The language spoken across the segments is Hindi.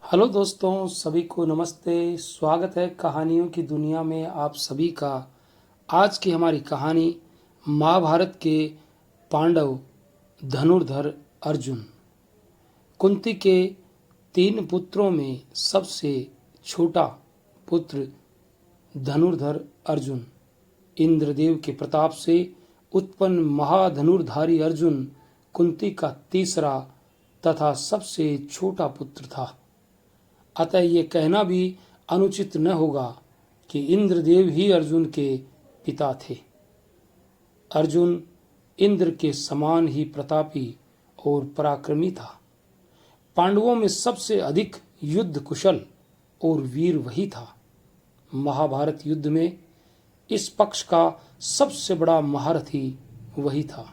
हेलो दोस्तों, सभी को नमस्ते। स्वागत है कहानियों की दुनिया में आप सभी का। आज की हमारी कहानी महाभारत के पांडव धनुर्धर अर्जुन। कुंती के 3 पुत्रों में सबसे छोटा पुत्र धनुर्धर अर्जुन। इंद्रदेव के प्रताप से उत्पन्न महाधनुर्धारी अर्जुन कुंती का तीसरा तथा सबसे छोटा पुत्र था। अतः ये कहना भी अनुचित न होगा कि इंद्रदेव ही अर्जुन के पिता थे। अर्जुन इंद्र के समान ही प्रतापी और पराक्रमी था। पांडवों में सबसे अधिक युद्ध कुशल और वीर वही था। महाभारत युद्ध में इस पक्ष का सबसे बड़ा महारथी वही था,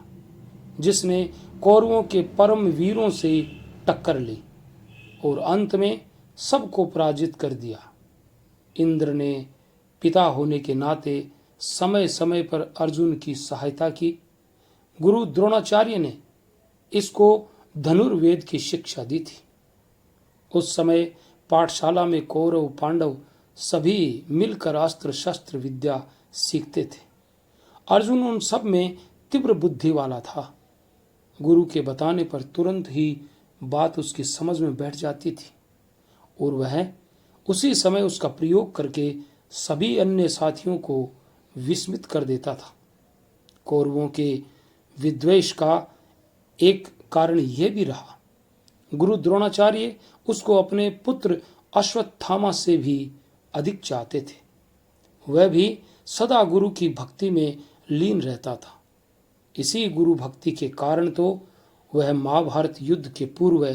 जिसने कौरवों के परम वीरों से टक्कर ली और अंत में सबको पराजित कर दिया। इंद्र ने पिता होने के नाते समय समय पर अर्जुन की सहायता की। गुरु द्रोणाचार्य ने इसको धनुर्वेद की शिक्षा दी थी। उस समय पाठशाला में कौरव पांडव सभी मिलकर अस्त्र शस्त्र विद्या सीखते थे। अर्जुन उन सब में तीव्र बुद्धि वाला था। गुरु के बताने पर तुरंत ही बात उसकी समझ में बैठ जाती थी और वह उसी समय उसका प्रयोग करके सभी अन्य साथियों को विस्मित कर देता था। कौरवों के विद्वेष का एक कारण यह भी रहा, गुरु द्रोणाचार्य उसको अपने पुत्र अश्वत्थामा से भी अधिक चाहते थे। वह भी सदा गुरु की भक्ति में लीन रहता था। इसी गुरु भक्ति के कारण तो वह महाभारत युद्ध के पूर्व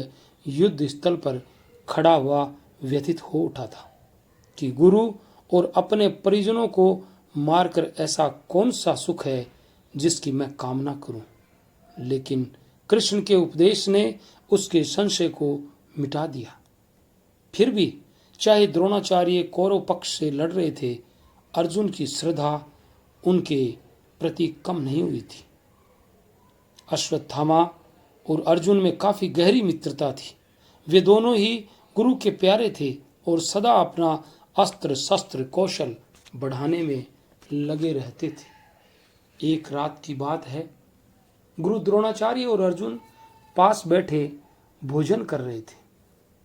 युद्ध स्थल पर खड़ा हुआ व्यथित हो उठा था कि गुरु और अपने परिजनों को मारकर ऐसा कौन सा सुख है जिसकी मैं कामना करूं। लेकिन कृष्ण के उपदेश ने उसके संशय को मिटा दिया। फिर भी चाहे द्रोणाचार्य कौरव पक्ष से लड़ रहे थे, अर्जुन की श्रद्धा उनके प्रति कम नहीं हुई थी। अश्वत्थामा और अर्जुन में काफी गहरी मित्रता थी। वे दोनों ही गुरु के प्यारे थे और सदा अपना अस्त्र शस्त्र कौशल बढ़ाने में लगे रहते थे। एक रात की बात है, गुरु द्रोणाचार्य और अर्जुन पास बैठे भोजन कर रहे थे।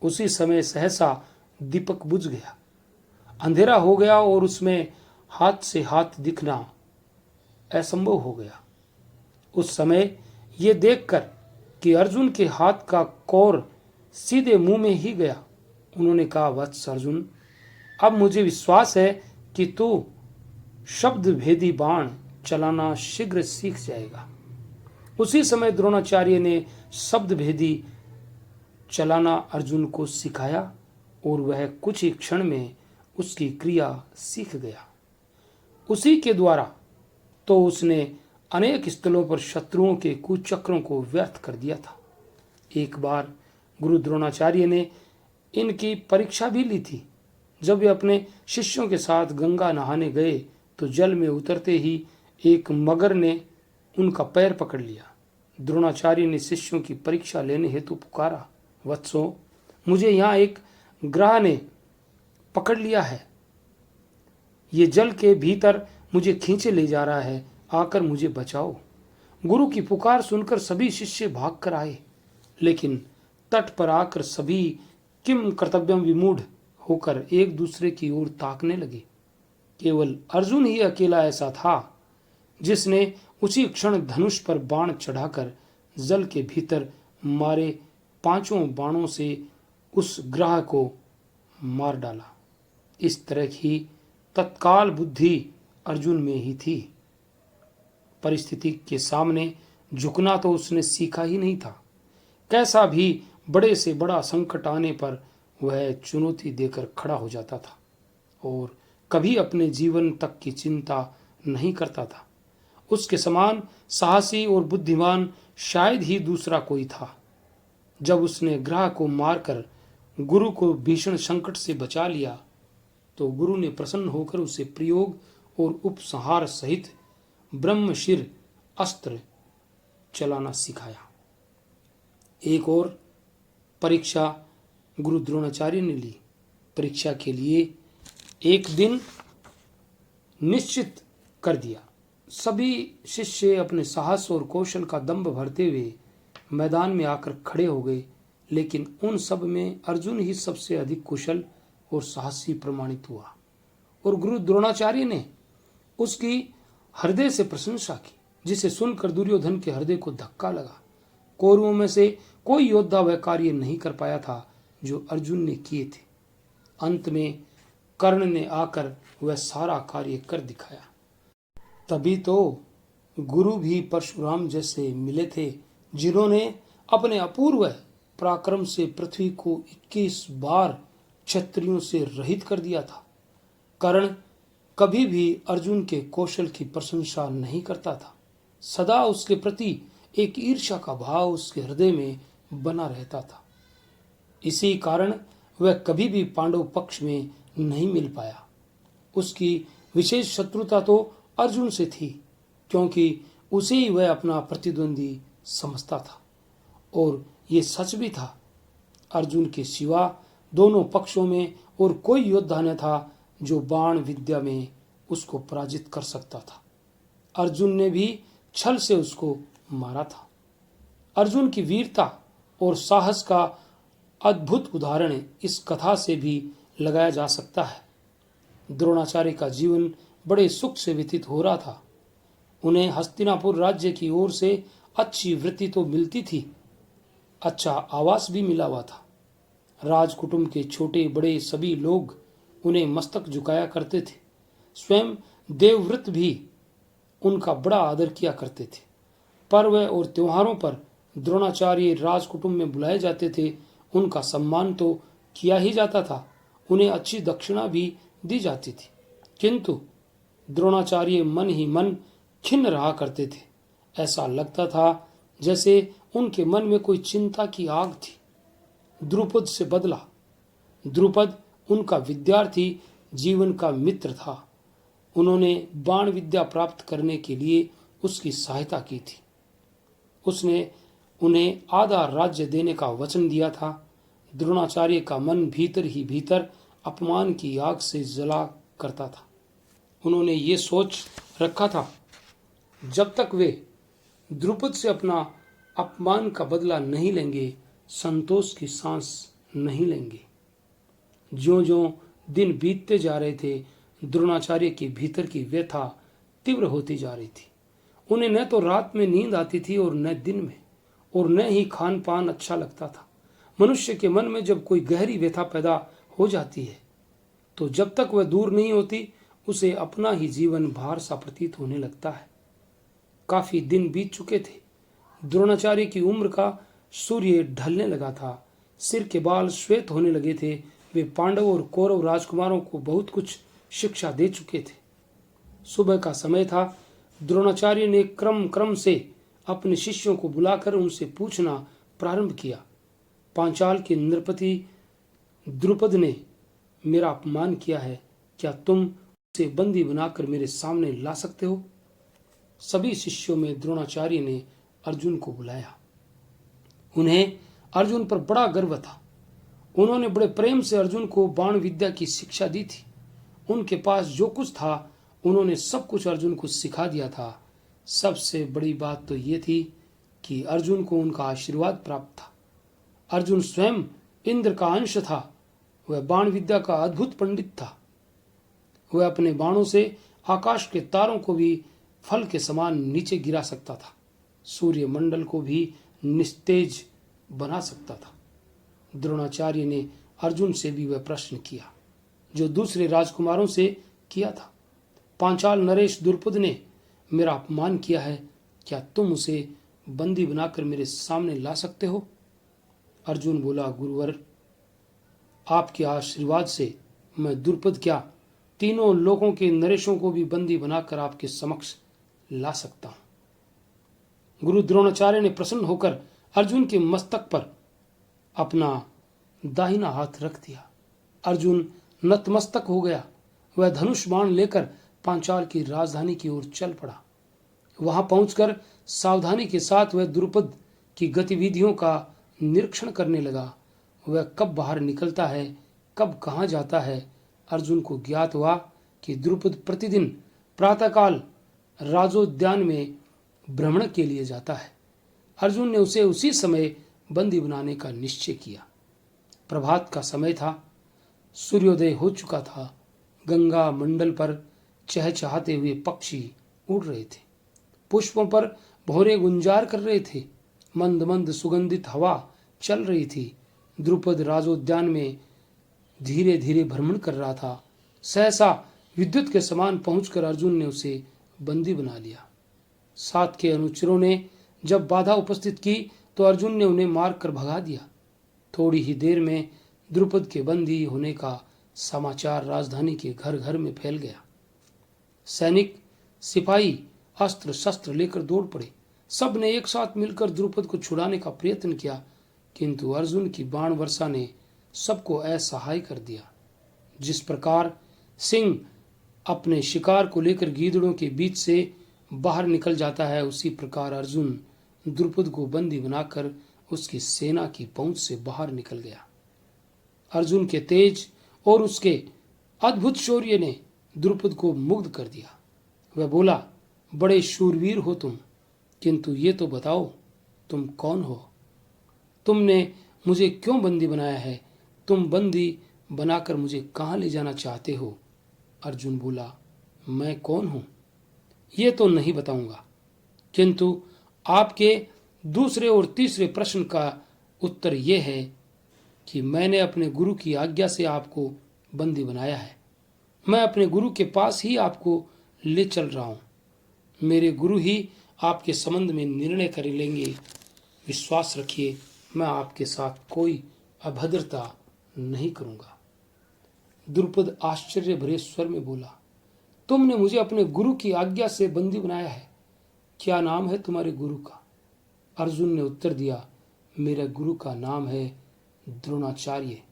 उसी समय सहसा दीपक बुझ गया। अंधेरा हो गया और उसमें हाथ से हाथ दिखना असंभव हो गया। उस समय ये देखकर कि अर्जुन के हाथ का कौर सीधे मुंह में ही गया, उन्होंने कहा, वत्स अर्जुन, अब मुझे विश्वास है कि तू शब्द भेदी बाण चलाना शीघ्र सीख जाएगा। उसी समय द्रोणाचार्य ने शब्द भेदी चलाना अर्जुन को सिखाया और वह कुछ ही क्षण में उसकी क्रिया सीख गया। उसी के द्वारा तो उसने अनेक स्थलों पर शत्रुओं के कुचक्रों को व्यर्थ कर दिया था। एक बार गुरु द्रोणाचार्य ने इनकी परीक्षा भी ली थी। जब वे अपने शिष्यों के साथ गंगा नहाने गए तो जल में उतरते ही एक मगर ने उनका पैर पकड़ लिया। द्रोणाचार्य ने शिष्यों की परीक्षा लेने हेतु पुकारा, वत्सो, मुझे यहाँ एक ग्रह ने पकड़ लिया है। ये जल के भीतर मुझे खींचे ले जा रहा है, आकर मुझे बचाओ। गुरु की पुकार सुनकर सभी शिष्य भाग कर आए, लेकिन तट पर आकर सभी किम कर्तव्यम विमूढ़ होकर एक दूसरे की ओर ताकने लगे। केवल अर्जुन ही अकेला ऐसा था जिसने उसी क्षण धनुष पर बाण चढ़ाकर जल के भीतर मारे 5 बाणों से उस ग्रह को मार डाला। इस तरह की तत्काल बुद्धि अर्जुन में ही थी। परिस्थिति के सामने झुकना तो उसने सीखा ही नहीं था। कैसा भी बड़े से बड़ा संकट आने पर वह चुनौती देकर खड़ा हो जाता था और कभी अपने जीवन तक की चिंता नहीं करता था। उसके समान साहसी और बुद्धिमान शायद ही दूसरा कोई था। जब उसने ग्रह को मारकर गुरु को भीषण संकट से बचा लिया तो गुरु ने प्रसन्न होकर उसे प्रयोग और उपसंहार सहित ब्रह्मशिर अस्त्र चलाना सिखाया। एक और परीक्षा गुरु द्रोणाचार्य ने ली। परीक्षा के लिए एक दिन निश्चित कर दिया। सभी शिष्य अपने साहस और कौशल का दंभ भरते हुए मैदान में आकर खड़े हो गए, लेकिन उन सब में अर्जुन ही सबसे अधिक कुशल और साहसी प्रमाणित हुआ और गुरु द्रोणाचार्य ने उसकी हृदय से प्रशंसा की, जिसे सुनकर दुर्योधन के हृदय को धक्का लगा। कौरवों में से कोई योद्धा वह कार्य नहीं कर पाया था जो अर्जुन ने किए थे। अंत में कर्ण ने आकर वह सारा कार्य कर दिखाया। तभी तो गुरु भी परशुराम जैसे मिले थे, जिन्होंने अपने अपूर्व पराक्रम से पृथ्वी को 21 बार क्षत्रियों से रहित कर दिया था। कर्ण कभी भी अर्जुन के कौशल की प्रशंसा नहीं करता था। सदा उसके प्रति एक ईर्ष्या का भाव उसके हृदय में बना रहता था। इसी कारण वह कभी भी पांडव पक्ष में नहीं मिल पाया। उसकी विशेष शत्रुता तो अर्जुन से थी, क्योंकि उसे ही वह अपना प्रतिद्वंदी समझता था। और ये सच भी था। अर्जुन के सिवा दोनों पक्षों में और कोई योद्धा न था जो बाण विद्या में उसको पराजित कर सकता था। अर्जुन ने भी छल से उसको मारा था। अर्जुन की वीरता और साहस का अद्भुत उदाहरण इस कथा से भी लगाया जा सकता है। द्रोणाचार्य का जीवन बड़े सुख से व्यतीत हो रहा था। उन्हें हस्तिनापुर राज्य की ओर से अच्छी वृत्ति तो मिलती थी, अच्छा आवास भी मिला हुआ था। राजकुटुंब के छोटे बड़े सभी लोग उन्हें मस्तक झुकाया करते थे। स्वयं देवव्रत भी उनका बड़ा आदर किया करते थे। पर्व और त्योहारों पर द्रोणाचार्य राजकुटुंब में बुलाए जाते थे। उनका सम्मान तो किया ही जाता था, उन्हें अच्छी दक्षिणा भी दी जाती थी। किंतु द्रोणाचार्य मन ही मन खिन्न रहा करते थे। ऐसा लगता था जैसे उनके मन में कोई चिंता की आग थी। द्रुपद से बदला। द्रुपद उनका विद्यार्थी जीवन का मित्र था। उन्होंने बाण विद्या प्राप्त करने के लिए उसकी सहायता की थी। उसने उन्हें आधा राज्य देने का वचन दिया था। द्रोणाचार्य का मन भीतर ही भीतर अपमान की आग से जला करता था। उन्होंने ये सोच रखा था, जब तक वे द्रुपद से अपना अपमान का बदला नहीं लेंगे, संतोष की सांस नहीं लेंगे। ज्यों-ज्यों दिन बीतते जा रहे थे, द्रोणाचार्य के भीतर की व्यथा तीव्र होती जा रही थी। उन्हें न तो रात में नींद आती थी और न दिन में, और न ही खान पान अच्छा लगता था। मनुष्य के मन में जब कोई गहरी व्यथा पैदा हो जाती है, तो जब तक वह दूर नहीं होती, उसे अपना ही जीवन भार सा प्रतीत होने लगता है। काफी दिन बीत चुके थे। द्रोणाचार्य की उम्र का सूर्य ढलने लगा था। सिर के बाल श्वेत होने लगे थे। वे पांडव और कौरव राजकुमारों को बहुत कुछ शिक्षा दे चुके थे। सुबह का समय था। द्रोणाचार्य ने क्रम क्रम से अपने शिष्यों को बुलाकर उनसे पूछना प्रारंभ किया। पांचाल के नृपति द्रुपद ने मेरा अपमान किया है, क्या तुम उसे बंदी बनाकर मेरे सामने ला सकते हो? सभी शिष्यों में द्रोणाचार्य ने अर्जुन को बुलाया। उन्हें अर्जुन पर बड़ा गर्व था। उन्होंने बड़े प्रेम से अर्जुन को बाण विद्या की शिक्षा दी थी। उनके पास जो कुछ था, उन्होंने सब कुछ अर्जुन को सिखा दिया था। सबसे बड़ी बात तो ये थी कि अर्जुन को उनका आशीर्वाद प्राप्त था। अर्जुन स्वयं इंद्र का अंश था। वह बाण विद्या का अद्भुत पंडित था। वह अपने बाणों से आकाश के तारों को भी फल के समान नीचे गिरा सकता था। सूर्य मंडल को भी निस्तेज बना सकता था। द्रोणाचार्य ने अर्जुन से भी वह प्रश्न किया जो दूसरे राजकुमारों से किया था। पांचाल नरेश द्रुपद ने मेरा अपमान किया है, क्या तुम उसे बंदी बनाकर मेरे सामने ला सकते हो? अर्जुन बोला, गुरुवर, आपके आशीर्वाद से मैं द्रुपद क्या, तीनों लोगों के नरेशों को भी बंदी बनाकर आपके समक्ष ला सकता हूं। गुरु द्रोणाचार्य ने प्रसन्न होकर अर्जुन के मस्तक पर अपना दाहिना हाथ रख दिया। अर्जुन नतमस्तक हो गया। वह धनुष बाण लेकर पांचाल की राजधानी की ओर चल पड़ा। वहां पहुंचकर सावधानी के साथ वह द्रुपद की गतिविधियों का निरीक्षण करने लगा। वह कब बाहर निकलता है, कब कहाँ जाता है। अर्जुन को ज्ञात हुआ कि द्रुपद प्रतिदिन प्रातःकाल राजोद्यान में भ्रमण के लिए जाता है। अर्जुन ने उसे उसी समय बंदी बनाने का निश्चय किया। प्रभात का समय था, सूर्योदय हो चुका था। गंगा मंडल पर चहचहाते हुए पक्षी उड़ रहे थे, पुष्पों पर भौरे गुंजार कर रहे थे, मंद मंद सुगंधित हवा चल रही थी। द्रुपद राजोद्यान में धीरे धीरे भ्रमण कर रहा था। सहसा विद्युत के समान पहुंचकर अर्जुन ने उसे बंदी बना लिया। साथ के अनुचरों ने जब बाधा उपस्थित की तो अर्जुन ने उन्हें मार कर भगा दिया। थोड़ी ही देर में द्रुपद के बंदी होने का समाचार राजधानी के घर घर में फैल गया। सैनिक सिपाही अस्त्र शस्त्र लेकर दौड़ पड़े। सब ने एक साथ मिलकर द्रुपद को छुड़ाने का प्रयत्न किया, किंतु अर्जुन की बाण वर्षा ने सबको असहाय कर दिया। जिस प्रकार सिंह अपने शिकार को लेकर गीदड़ों के बीच से बाहर निकल जाता है, उसी प्रकार अर्जुन द्रुपद को बंदी बनाकर उसकी सेना की पहुंच से बाहर निकल गया। अर्जुन के तेज और उसके अद्भुत शौर्य ने द्रुपद को मुग्ध कर दिया। वह बोला, बड़े शूरवीर हो तुम, किंतु ये तो बताओ तुम कौन हो? तुमने मुझे क्यों बंदी बनाया है? तुम बंदी बनाकर मुझे कहाँ ले जाना चाहते हो? अर्जुन बोला, मैं कौन हूं ये तो नहीं बताऊंगा, किंतु आपके दूसरे और तीसरे प्रश्न का उत्तर यह है कि मैंने अपने गुरु की आज्ञा से आपको बंदी बनाया है। मैं अपने गुरु के पास ही आपको ले चल रहा हूं। मेरे गुरु ही आपके संबंध में निर्णय कर लेंगे। विश्वास रखिए, मैं आपके साथ कोई अभद्रता नहीं करूंगा। द्रुपद आश्चर्य भरे स्वर में बोला, तुमने मुझे अपने गुरु की आज्ञा से बंदी बनाया है। क्या नाम है तुम्हारे गुरु का? अर्जुन ने उत्तर दिया, मेरे गुरु का नाम है द्रोणाचार्य।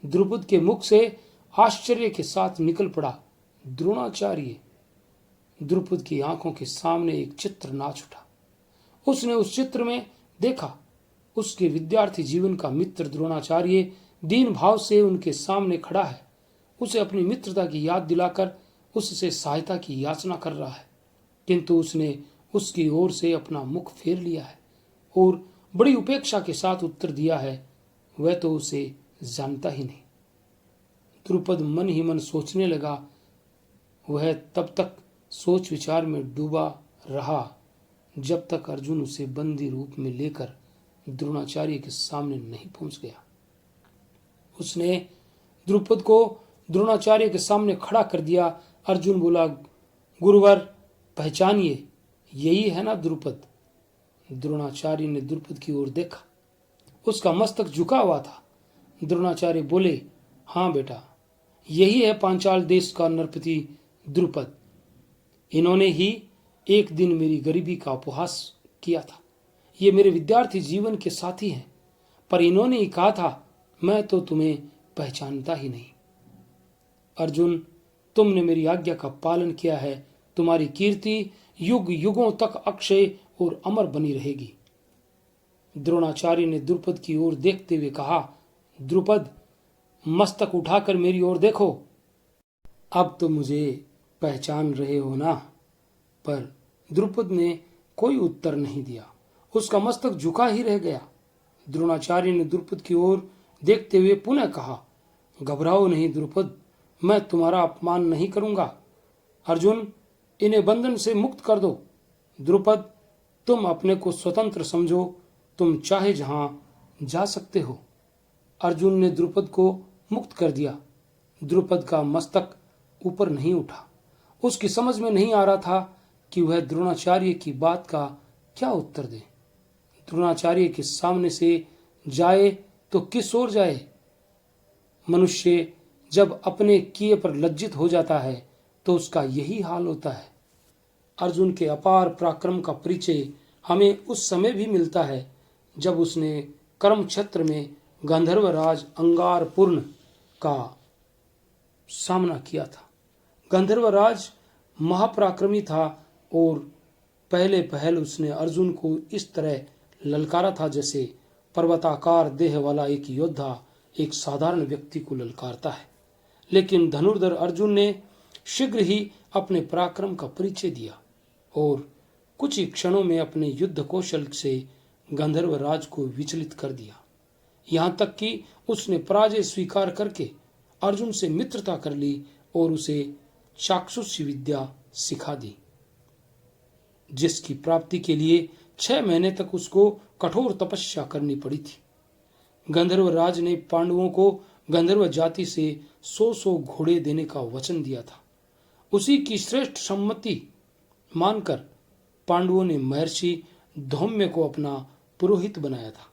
द्रुपद के मुख से आश्चर्य के साथ निकल पड़ा, द्रोणाचार्य। द्रुपद की आंखों के सामने एक चित्र नाच उठा। उसने उस चित्र में देखा उसके विद्यार्थी जीवन का मित्र द्रोणाचार्य दीन भाव से उनके सामने खड़ा है। उसे अपनी मित्रता की याद दिलाकर उससे सहायता की याचना कर रहा है, किंतु उसने उसकी ओर से अपना मुख फेर लिया है और बड़ी उपेक्षा के साथ उत्तर दिया है, वह तो उसे जानता ही नहीं। द्रुपद मन ही मन सोचने लगा। वह तब तक सोच विचार में डूबा रहा जब तक अर्जुन उसे बंदी रूप में लेकर द्रोणाचार्य के सामने नहीं पहुंच गया। उसने द्रुपद को द्रोणाचार्य के सामने खड़ा कर दिया। अर्जुन बोला, गुरुवर पहचानिए, यही है ना द्रुपद? द्रोणाचार्य ने द्रुपद की ओर देखा। उसका मस्तक झुका हुआ था। द्रोणाचार्य बोले, हाँ बेटा, यही है पांचाल देश का नरपति द्रुपद। इन्होंने ही एक दिन मेरी गरीबी का उपहास किया था। ये मेरे विद्यार्थी जीवन के साथी हैं, पर इन्होंने ही कहा था, मैं तो तुम्हें पहचानता ही नहीं। अर्जुन, तुमने मेरी आज्ञा का पालन किया है। तुम्हारी कीर्ति युग युगों तक अक्षय और अमर बनी रहेगी। द्रोणाचार्य ने द्रुपद की ओर देखते हुए कहा, द्रुपद, मस्तक उठाकर मेरी ओर देखो। अब तो मुझे पहचान रहे हो ना? पर द्रुपद ने कोई उत्तर नहीं दिया। उसका मस्तक झुका ही रह गया। द्रोणाचार्य ने द्रुपद की ओर देखते हुए पुनः कहा, घबराओ नहीं द्रुपद, मैं तुम्हारा अपमान नहीं करूंगा। अर्जुन, इन्हें बंधन से मुक्त कर दो। द्रुपद, तुम अपने को स्वतंत्र समझो, तुम चाहे जहां जा सकते हो। अर्जुन ने द्रुपद को मुक्त कर दिया। द्रुपद का मस्तक ऊपर नहीं उठा। उसकी समझ में नहीं आ रहा था कि वह द्रोणाचार्य की बात का क्या उत्तर दे। द्रोणाचार्य के सामने से जाए तो किस ओर जाए? मनुष्य जब अपने किए पर लज्जित हो जाता है तो उसका यही हाल होता है। अर्जुन के अपार पराक्रम का परिचय हमें उस समय भी मिलता है जब उसने कर्म क्षेत्र में गंधर्वराज अंगारपूर्ण का सामना किया था। गंधर्वराज महापराक्रमी था और पहले पहल उसने अर्जुन को इस तरह ललकारा था जैसे पर्वताकार देह वाला एक योद्धा एक साधारण व्यक्ति को ललकारता है, लेकिन धनुर्धर अर्जुन ने शीघ्र ही अपने पराक्रम का परिचय दिया और कुछ ही क्षणों में अपने युद्ध कौशल से गंधर्व राज को विचलित कर दिया। यहाँ तक कि उसने पराजय स्वीकार करके अर्जुन से मित्रता कर ली और उसे चाक्षुषी विद्या सिखा दी, जिसकी प्राप्ति के लिए 6 महीने तक उसको कठोर तपस्या करनी पड़ी थी। गंधर्व राज ने पांडवों को गंधर्व जाति से 100 घोड़े देने का वचन दिया था। उसी की श्रेष्ठ सम्मति मानकर पांडवों ने महर्षि धौम्य को अपना पुरोहित बनाया था।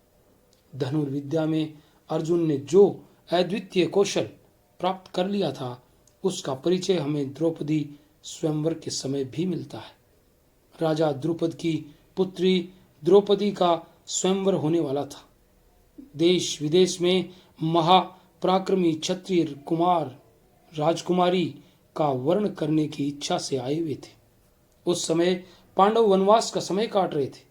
धनुर्विद्या में अर्जुन ने जो अद्वितीय कौशल प्राप्त कर लिया था, उसका परिचय हमें द्रौपदी स्वयंवर के समय भी मिलता है। राजा द्रुपद की पुत्री द्रौपदी का स्वयंवर होने वाला था। देश विदेश में महापराक्रमी क्षत्रिय कुमार राजकुमारी का वर्ण करने की इच्छा से आए हुए थे। उस समय पांडव वनवास का समय काट रहे थे।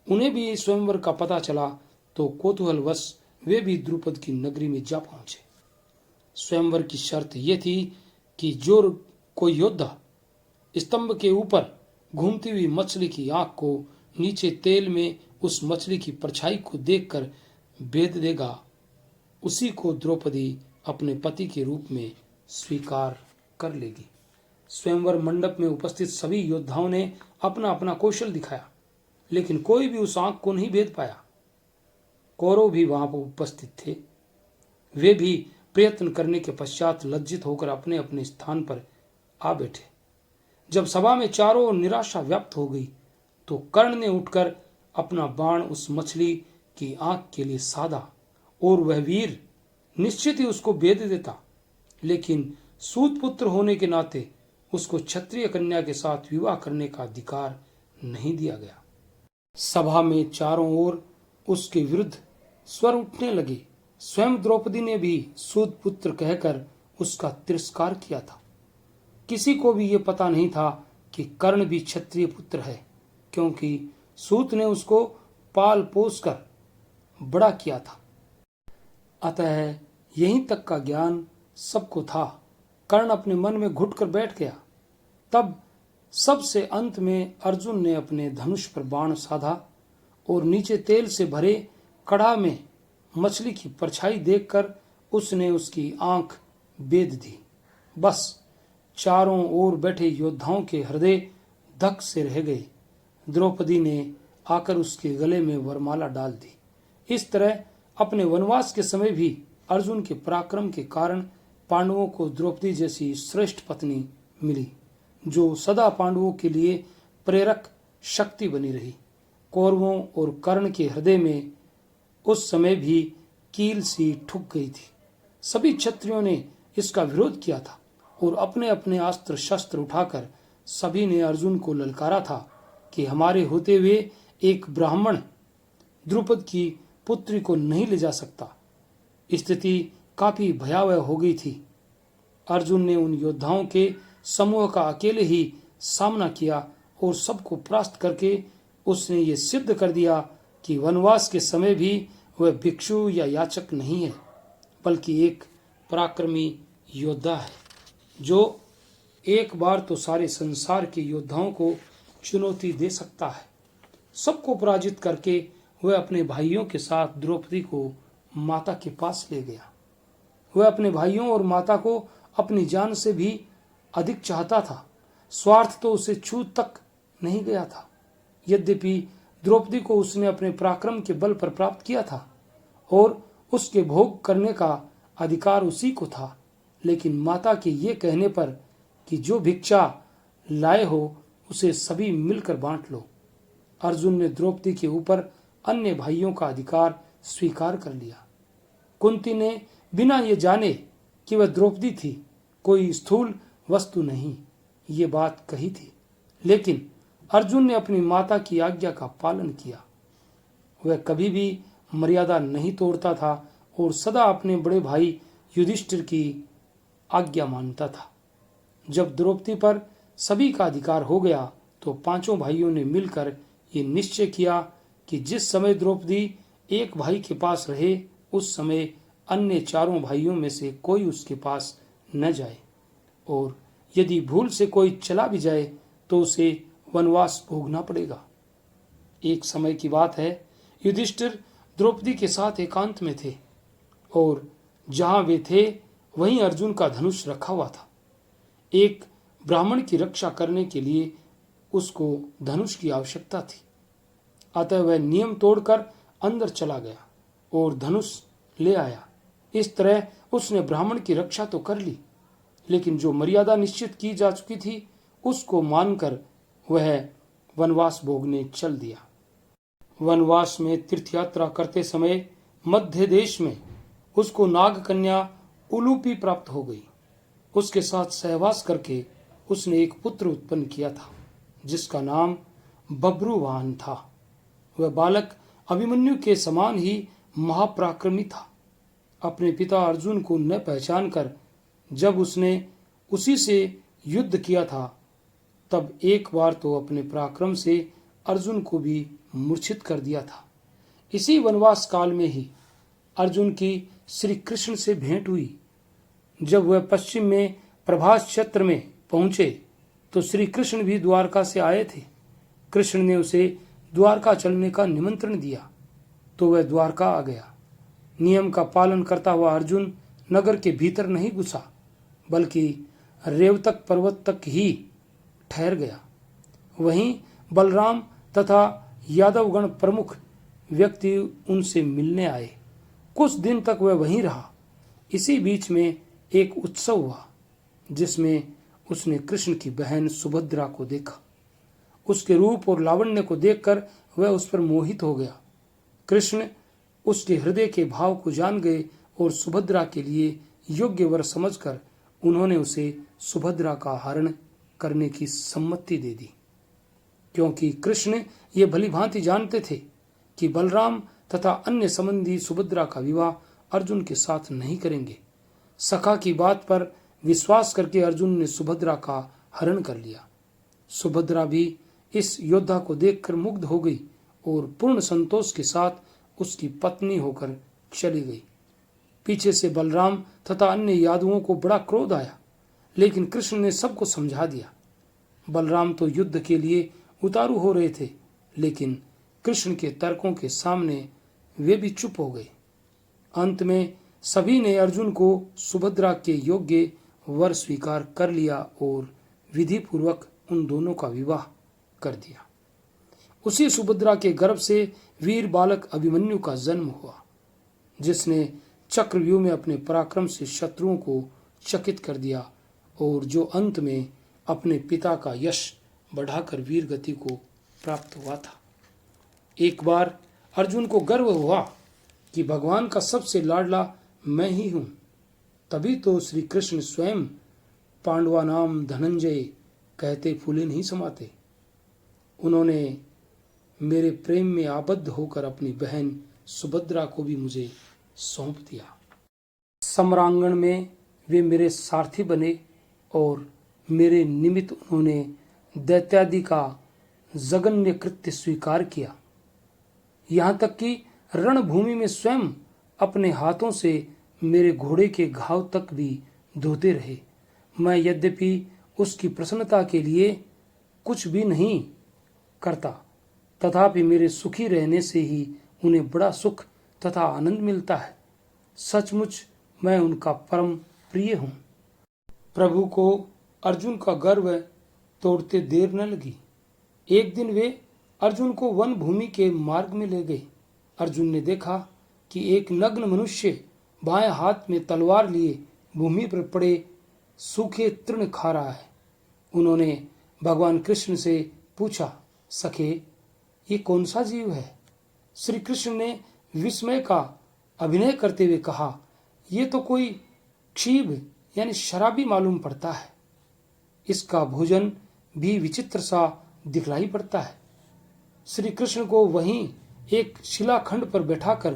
उन्हें भी स्वयंवर का पता चला तो कौतूहलवश वे भी द्रुपद की नगरी में जा पहुंचे। स्वयंवर की शर्त यह थी कि जो कोई योद्धा स्तंभ के ऊपर घूमती हुई मछली की आंख को नीचे तेल में उस मछली की परछाई को देखकर भेद देगा, उसी को द्रौपदी अपने पति के रूप में स्वीकार कर लेगी। स्वयंवर मंडप में उपस्थित सभी योद्धाओं ने अपना अपना कौशल दिखाया, लेकिन कोई भी उस आंख को नहीं भेद पाया। कौरव भी वहां पर उपस्थित थे। वे भी प्रयत्न करने के पश्चात लज्जित होकर अपने अपने स्थान पर आ बैठे। जब सभा में चारों ओर निराशा व्याप्त हो गई तो कर्ण ने उठकर अपना बाण उस मछली की आंख के लिए साधा और वह वीर निश्चित ही उसको भेद देता, लेकिन सूत पुत्र होने के नाते उसको क्षत्रिय कन्या के साथ विवाह करने का अधिकार नहीं दिया गया। सभा में चारों ओर उसके विरुद्ध स्वर उठने लगे। स्वयं द्रौपदी ने भी सूत पुत्र कहकर उसका तिरस्कार किया था। किसी को भी ये पता नहीं था कि कर्ण भी क्षत्रिय पुत्र है, क्योंकि सूत ने उसको पाल पोस कर बड़ा किया था। अतः यहीं तक का ज्ञान सबको था। कर्ण अपने मन में घुट कर बैठ गया। तब सबसे अंत में अर्जुन ने अपने धनुष पर बाण साधा और नीचे तेल से भरे कड़ा में मछली की परछाई देखकर उसने उसकी आंख बेध दी। बस चारों ओर बैठे योद्धाओं के हृदय धक से रह गए। द्रौपदी ने आकर उसके गले में वरमाला डाल दी। इस तरह अपने वनवास के समय भी अर्जुन के पराक्रम के कारण पांडवों को द्रौपदी जैसी श्रेष्ठ पत्नी मिली, जो सदा पांडवों के लिए प्रेरक शक्ति बनी रही। कौरवों और कर्ण के हृदय में उस समय भी कील सी ठुक गई थी। सभी क्षत्रियों ने इसका विरोध किया था और अपने अपने अस्त्र शस्त्र उठाकर सभी ने अर्जुन को ललकारा था कि हमारे होते हुए एक ब्राह्मण द्रुपद की पुत्री को नहीं ले जा सकता। स्थिति काफी भयावह हो गई थी। अर्जुन ने उन योद्धाओं के समूह का अकेले ही सामना किया और सबको परास्त करके उसने ये सिद्ध कर दिया कि वनवास के समय भी वह भिक्षु या याचक नहीं है, बल्कि एक पराक्रमी योद्धा है, जो एक बार तो सारे संसार के योद्धाओं को चुनौती दे सकता है। सबको पराजित करके वह अपने भाइयों के साथ द्रौपदी को माता के पास ले गया। वह अपने भाइयों और माता को अपनी जान से भी अधिक चाहता था। स्वार्थ तो उसे छू तक नहीं गया था। यद्यपि द्रौपदी को उसने अपने पराक्रम के बल पर प्राप्त किया था और उसके भोग करने का अधिकार उसी को था, लेकिन माता के ये कहने पर कि जो भिक्षा लाए हो उसे सभी मिलकर बांट लो, अर्जुन ने द्रौपदी के ऊपर अन्य भाइयों का अधिकार स्वीकार कर लिया। कुंती ने बिना ये जाने कि वह द्रौपदी थी, कोई स्थूल वस्तु नहीं, ये बात कही थी, लेकिन अर्जुन ने अपनी माता की आज्ञा का पालन किया। वह कभी भी मर्यादा नहीं तोड़ता था और सदा अपने बड़े भाई युधिष्ठिर की आज्ञा मानता था। जब द्रौपदी पर सभी का अधिकार हो गया तो पांचों भाइयों ने मिलकर ये निश्चय किया कि जिस समय द्रौपदी एक भाई के पास रहे, उस समय अन्य चारों भाइयों में से कोई उसके पास न जाए, और यदि भूल से कोई चला भी जाए तो उसे वनवास भोगना पड़ेगा। एक समय की बात है, युधिष्ठिर द्रौपदी के साथ एकांत में थे, और जहां वे थे वहीं अर्जुन का धनुष रखा हुआ था। एक ब्राह्मण की रक्षा करने के लिए उसको धनुष की आवश्यकता थी, अतः वह नियम तोड़कर अंदर चला गया और धनुष ले आया। इस तरह उसने ब्राह्मण की रक्षा तो कर ली, लेकिन जो मर्यादा निश्चित की जा चुकी थी उसको मानकर वह वनवास भोगने चल दिया। वनवास में तीर्थ यात्रा करते समय मध्य देश में उसको नाग कन्या उलूपी प्राप्त हो गई। उसके साथ सहवास करके उसने एक पुत्र उत्पन्न किया था, जिसका नाम बब्रुवाहन था। वह बालक अभिमन्यु के समान ही महापराक्रमी था। अपने पिता अर्जुन को न पहचान कर जब उसने उसी से युद्ध किया था, तब एक बार तो अपने पराक्रम से अर्जुन को भी मूर्छित कर दिया था। इसी वनवास काल में ही अर्जुन की श्री कृष्ण से भेंट हुई। जब वह पश्चिम में प्रभास क्षेत्र में पहुंचे तो श्री कृष्ण भी द्वारका से आए थे। कृष्ण ने उसे द्वारका चलने का निमंत्रण दिया तो वह द्वारका आ गया। नियम का पालन करता हुआ अर्जुन नगर के भीतर नहीं घुसा, बल्कि रेवतक पर्वत तक ही ठहर गया। वहीं बलराम तथा यादवगण प्रमुख व्यक्ति उनसे मिलने आए। कुछ दिन तक वह वहीं रहा। इसी बीच में एक उत्सव हुआ, जिसमें उसने कृष्ण की बहन सुभद्रा को देखा। उसके रूप और लावण्य को देखकर वह उस पर मोहित हो गया। कृष्ण उसके हृदय के भाव को जान गए और सुभद्रा के लिए योग्य वर समझकर उन्होंने उसे सुभद्रा का हरण करने की सम्मति दे दी, क्योंकि कृष्ण ये भलीभांति जानते थे कि बलराम तथा अन्य संबंधी सुभद्रा का विवाह अर्जुन के साथ नहीं करेंगे। सखा की बात पर विश्वास करके अर्जुन ने सुभद्रा का हरण कर लिया। सुभद्रा भी इस योद्धा को देखकर मुग्ध हो गई और पूर्ण संतोष के साथ उसकी पत्नी होकर चली गई। पीछे से बलराम तथा अन्य यादवों को बड़ा क्रोध आया, लेकिन कृष्ण ने सबको समझा दिया। बलराम तो युद्ध के लिए उतारू हो रहे थे, लेकिन कृष्ण के तर्कों के सामने वे भी चुप हो गए। अंत में सभी ने अर्जुन को सुभद्रा के योग्य वर स्वीकार कर लिया और विधि पूर्वक उन दोनों का विवाह कर दिया। उसी सुभद्रा के गर्भ से वीर बालक अभिमन्यु का जन्म हुआ, जिसने चक्रव्यूह में अपने पराक्रम से शत्रुओं को चकित कर दिया और जो अंत में अपने पिता का यश बढ़ाकर वीर गति को प्राप्त हुआ था। एक बार अर्जुन को गर्व हुआ कि भगवान का सबसे लाडला मैं ही हूं। तभी तो श्री कृष्ण स्वयं पांडवा नाम धनंजय कहते फूले नहीं समाते। उन्होंने मेरे प्रेम में आबद्ध होकर अपनी बहन सुभद्रा को भी मुझे सौंप दिया। सम्रांगण में वे मेरे सारथी बने और मेरे निमित्त उन्होंने दैत्यादि का जघन्य कृत्य स्वीकार किया। यहाँ तक कि रणभूमि में स्वयं अपने हाथों से मेरे घोड़े के घाव तक भी धोते रहे। मैं यद्यपि उसकी प्रसन्नता के लिए कुछ भी नहीं करता, तथापि मेरे सुखी रहने से ही उन्हें बड़ा सुख तथा आनंद मिलता है। सचमुच मैं उनका परम प्रिय हूँ। प्रभु को अर्जुन का गर्व तोड़ते देर न लगी। एक दिन वे अर्जुन को वन भूमि के मार्ग में ले गए। अर्जुन ने देखा कि एक नग्न मनुष्य बाएं हाथ में तलवार लिए भूमि पर पड़े सूखे तृण खा रहा है। उन्होंने भगवान कृष्ण से पूछा, सखे, ये कौन सा जीव है? श्री कृष्ण ने विस्मय का अभिनय करते हुए कहा, ये तो कोई क्षीब यानी शराबी मालूम पड़ता है। इसका भोजन भी विचित्र सा दिखलाई पड़ता है। श्री कृष्ण को वहीं एक शिलाखंड पर बैठाकर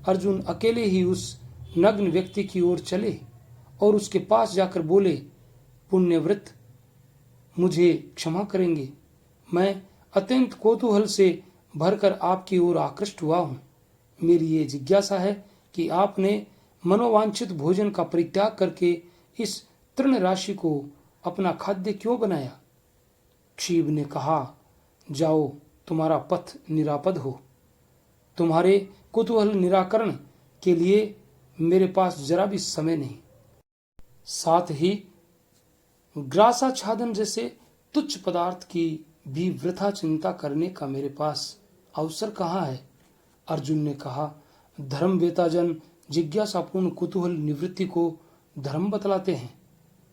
अर्जुन अकेले ही उस नग्न व्यक्ति की ओर चले और उसके पास जाकर बोले, पुण्यव्रत, मुझे क्षमा करेंगे। मैं अत्यंत कौतूहल से भरकर आपकी ओर आकृष्ट हुआ हूँ। मेरी ये जिज्ञासा है कि आपने मनोवांछित भोजन का परित्याग करके इस तृण राशि को अपना खाद्य क्यों बनाया? क्षीब ने कहा, जाओ, तुम्हारा पथ निरापद हो। तुम्हारे कुतूहल निराकरण के लिए मेरे पास जरा भी समय नहीं। साथ ही ग्रासाच्छादन जैसे तुच्छ पदार्थ की भी वृथा चिंता करने का मेरे पास अवसर कहाँ है? अर्जुन ने कहा, धर्मवेताजन जिज्ञासापूर्ण कुतूहल निवृत्ति को धर्म बतलाते हैं।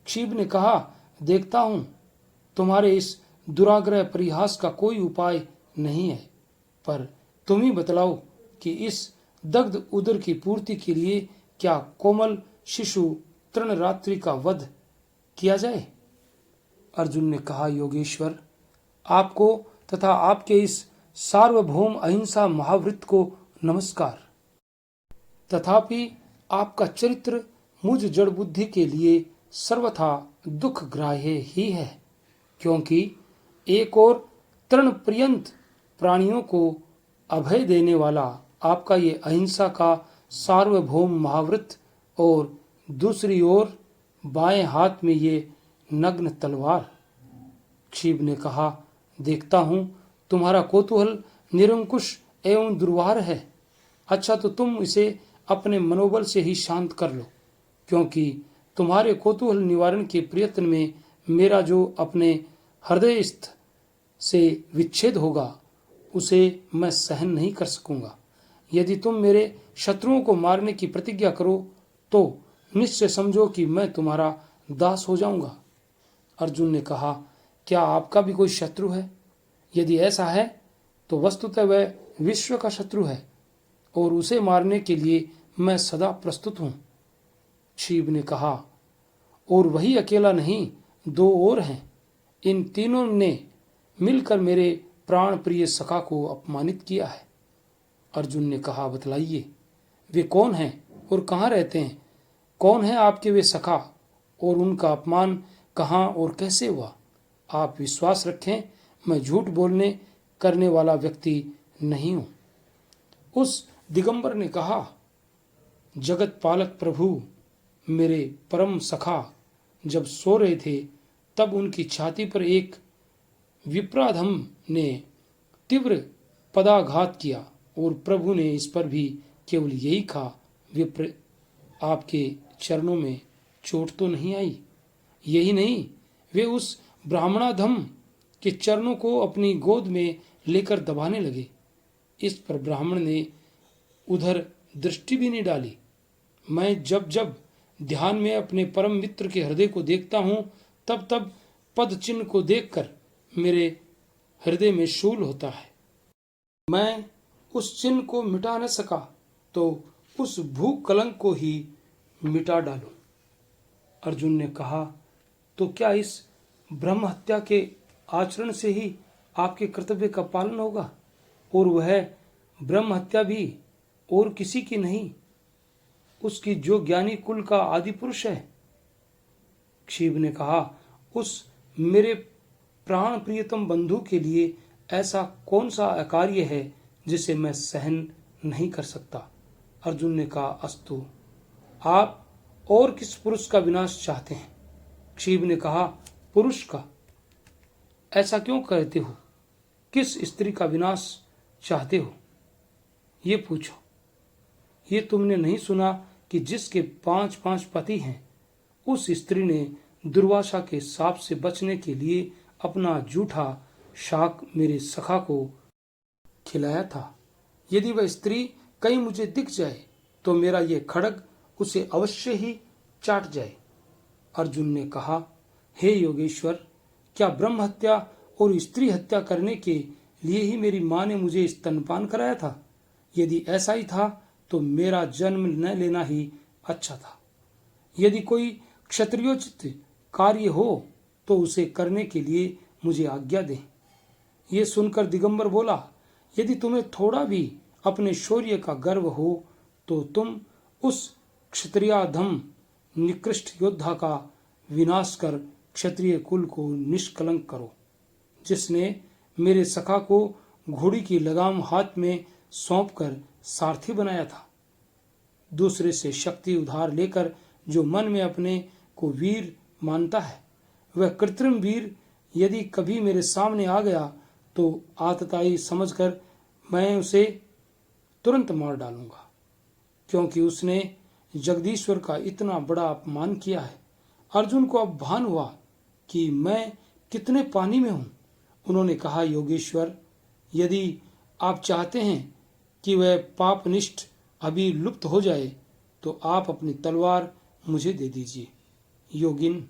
क्षीब ने कहा, देखता हूं तुम्हारे इस दुराग्रह परिहास का कोई उपाय नहीं है, पर तुम ही बतलाओ कि इस दग्ध उदर की पूर्ति के लिए क्या कोमल शिशु तृणरात्रि का वध किया जाए? अर्जुन ने कहा, योगेश्वर, आपको तथा आपके इस सार्वभौम अहिंसा महावृत्त को नमस्कार। तथापि आपका चरित्र मुझ जड़ बुद्धि के लिए सर्वथा दुख ग्राह्य ही है, क्योंकि एक और तृण पर्यंत प्राणियों को अभय देने वाला आपका ये अहिंसा का सार्वभौम महावृत्त और दूसरी ओर बाएं हाथ में ये नग्न तलवार। क्षीब ने कहा, देखता हूं तुम्हारा कौतूहल निरंकुश एवं दुर्वार है। अच्छा, तो तुम इसे अपने मनोबल से ही शांत कर लो, क्योंकि तुम्हारे कौतूहल निवारण के प्रयत्न में मेरा जो अपने हृदयस्थ से विच्छेद होगा उसे मैं सहन नहीं कर सकूंगा। यदि तुम मेरे शत्रुओं को मारने की प्रतिज्ञा करो तो निश्चय समझो कि मैं तुम्हारा दास हो जाऊंगा। अर्जुन ने कहा, क्या आपका भी कोई शत्रु है? यदि ऐसा है तो वस्तुतः वह विश्व का शत्रु है और उसे मारने के लिए मैं सदा प्रस्तुत हूं। क्षीब ने कहा, और वही अकेला नहीं, दो और हैं। इन तीनों ने मिलकर मेरे प्राण प्रिय सखा को अपमानित किया है। अर्जुन ने कहा, बतलाइए, वे कौन हैं और कहाँ रहते हैं? कौन है आपके वे सखा और उनका अपमान कहाँ और कैसे हुआ? आप विश्वास रखें, मैं झूठ बोलने करने वाला व्यक्ति नहीं हूं। उस दिगंबर ने कहा, जगत पालक प्रभु, मेरे परम सखा जब सो रहे थे तब उनकी छाती पर एक विप्राधम ने तीव्र पदाघात किया और प्रभु ने इस पर भी केवल यही कहा, विप्र, आपके चरणों में चोट तो नहीं आई? यही नहीं, वे उस ब्राह्मणाधम के चरणों को अपनी गोद में लेकर दबाने लगे। इस पर ब्राह्मण ने उधर दृष्टि भी नहीं डाली। मैं जब जब ध्यान में अपने परम मित्र के हृदय को देखता हूं तब तब पद चिन्ह को देखकर मेरे हृदय में शूल होता है। मैं उस चिन्ह को मिटा न सका तो उस भूख कलंक को ही मिटा डालूं। अर्जुन ने कहा, तो क्या इस ब्रह्म हत्या के आचरण से ही आपके कर्तव्य का पालन होगा? और वह ब्रह्म हत्या भी और किसी की नहीं, उसकी जो ज्ञानी कुल का आदि पुरुष है। क्षीब ने कहा, उस मेरे प्राण प्रियतम बंधु के लिए ऐसा कौन सा अकार्य है जिसे मैं सहन नहीं कर सकता? अर्जुन ने कहा, अस्तु, आप और किस पुरुष का विनाश चाहते हैं? क्षीब ने कहा, पुरुष का। ऐसा क्यों कहते हो? किस स्त्री का विनाश चाहते हो? ये पूछो। ये तुमने नहीं सुना कि जिसके 5 पति हैं, उस स्त्री ने दुर्वासा के साप से बचने के लिए अपना जूठा शाक मेरे सखा को खिलाया था। यदि वह स्त्री कहीं मुझे दिख जाए तो मेरा ये खड्ग उसे अवश्य ही चाट जाए। अर्जुन ने कहा, हे योगेश्वर, क्या ब्रह्म हत्या और स्त्री हत्या करने के लिए ही मेरी मां ने मुझे स्तनपान कराया था? यदि ऐसा ही था तो मेरा जन्म न लेना ही अच्छा था। यदि कोई क्षत्रियोचित कार्य हो तो उसे करने के लिए मुझे आज्ञा दें। ये सुनकर दिगंबर बोला, यदि तुम्हें थोड़ा भी अपने शौर्य का गर्व हो तो तुम उस क्षत्रियाधम निकृष्ट योद्धा का विनाश कर क्षत्रिय कुल को निष्कलंक करो, जिसने मेरे सखा को घोड़ी की लगाम हाथ में सौंपकर सारथी बनाया था। दूसरे से शक्ति उधार लेकर जो मन में अपने को वीर मानता है, वह कृत्रिम वीर यदि कभी मेरे सामने आ गया तो आतताई समझकर मैं उसे तुरंत मार डालूंगा, क्योंकि उसने जगदीश्वर का इतना बड़ा अपमान किया है। अर्जुन को अब भान हुआ कि मैं कितने पानी में हूं। उन्होंने कहा, योगेश्वर, यदि आप चाहते हैं कि वह पापनिष्ठ अभी लुप्त हो जाए तो आप अपनी तलवार मुझे दे दीजिए। योगिन,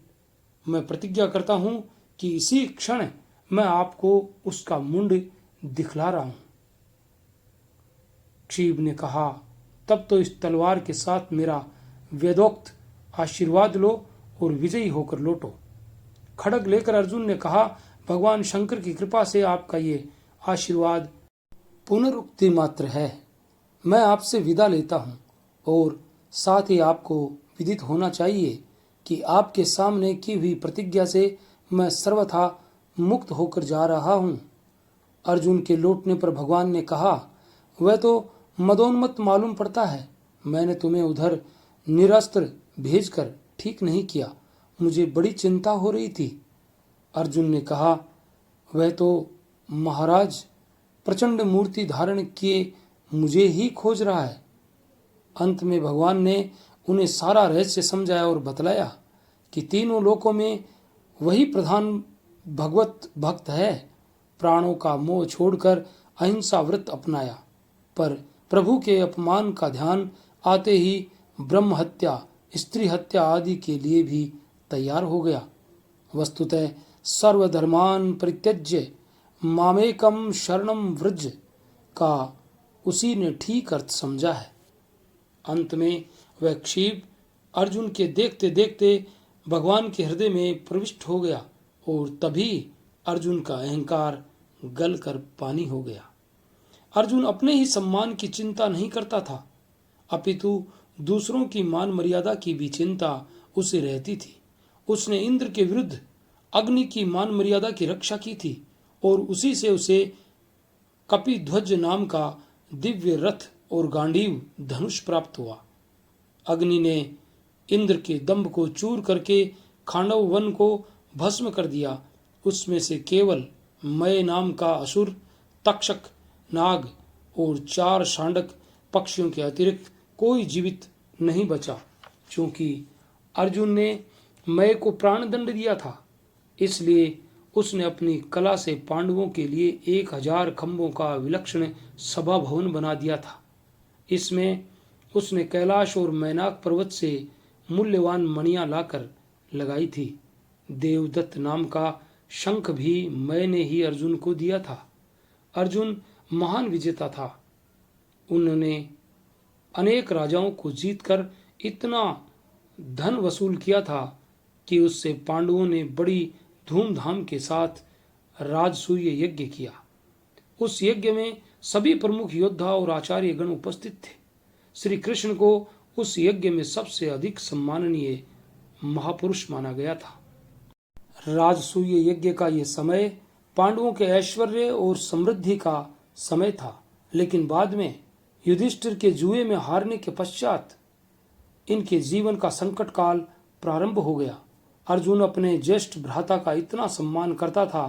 मैं प्रतिज्ञा करता हूं कि इसी क्षण मैं आपको उसका मुंड दिखला रहा हूं। क्षीब ने कहा, तब तो इस तलवार के साथ मेरा वेदोक्त आशीर्वाद लो और विजयी होकर लौटो। खड्ग लेकर अर्जुन ने कहा, भगवान शंकर की कृपा से आपका ये आशीर्वाद पुनरुक्ति मात्र है। मैं आपसे विदा लेता हूं और साथ ही आपको विदित होना चाहिए कि आपके सामने की हुई प्रतिज्ञा से मैं सर्वथा मुक्त होकर जा रहा हूं। अर्जुन के लौटने पर भगवान ने कहा, वह तो मदोन्मत्त मालूम पड़ता है। मैंने तुम्हें उधर निरस्त्र भेजकर ठीक नहीं किया, मुझे बड़ी चिंता हो रही थी। अर्जुन ने कहा, वह तो महाराज प्रचंड मूर्ति धारण किए मुझे ही खोज रहा है। अंत में भगवान ने उन्हें सारा रहस्य समझाया और बतलाया कि तीनों लोकों में वही प्रधान भगवत भक्त है। प्राणों का मोह छोड़कर अहिंसा व्रत अपनाया, पर प्रभु के अपमान का ध्यान आते ही ब्रह्म हत्या, स्त्री हत्या आदि के लिए भी तैयार हो गया। वस्तुतः सर्वधर्मान परित्यज्य मामेकम शरणम व्रज का उसी ने ठीक अर्थ समझा है। अंत में वह क्षीब अर्जुन के देखते देखते भगवान के हृदय में प्रविष्ट हो गया और तभी अर्जुन का अहंकार गलकर पानी हो गया। अर्जुन अपने ही सम्मान की चिंता नहीं करता था, अपितु दूसरों की मान मर्यादा की भी चिंता उसे रहती थी। उसने इंद्र के विरुद्ध अग्नि की मान मर्यादा की रक्षा की थी और उसी से उसे कपिध्वज नाम का दिव्य रथ और गांडीव धनुष प्राप्त हुआ। अग्नि ने इंद्र के दंभ को चूर करके खांडव वन को भस्म कर दिया। उसमें से केवल मय नाम का असुर, तक्षक, नाग और 4 शांडक पक्षियों के अतिरिक्त कोई जीवित नहीं बचा। क्योंकि अर्जुन ने मय को प्राण दंड दिया था, इसलिए उसने अपनी कला से पांडवों के लिए 1000 खंभों का विलक्षण सभा भवन बना दिया था। इसमें उसने कैलाश और मैनाक पर्वत से मूल्यवान मणियां लाकर लगाई थी। देवदत्त नाम का शंख भी मैंने ही अर्जुन को दिया था। अर्जुन महान विजेता था। उन्होंने अनेक राजाओं को जीतकर इतना धन वसूल किया था कि उससे पांडवों ने बड़ी धूमधाम के साथ राजसूय यज्ञ किया। उस यज्ञ में सभी प्रमुख योद्धा और आचार्य गण उपस्थित थे। श्री कृष्ण को उस यज्ञ में सबसे अधिक सम्माननीय महापुरुष माना गया था। राजसूय यज्ञ का यह समय पांडवों के ऐश्वर्य और समृद्धि का समय था, लेकिन बाद में युधिष्ठिर के जुए में हारने के पश्चात इनके जीवन का संकट काल प्रारंभ हो गया। अर्जुन अपने ज्येष्ठ भ्राता का इतना सम्मान करता था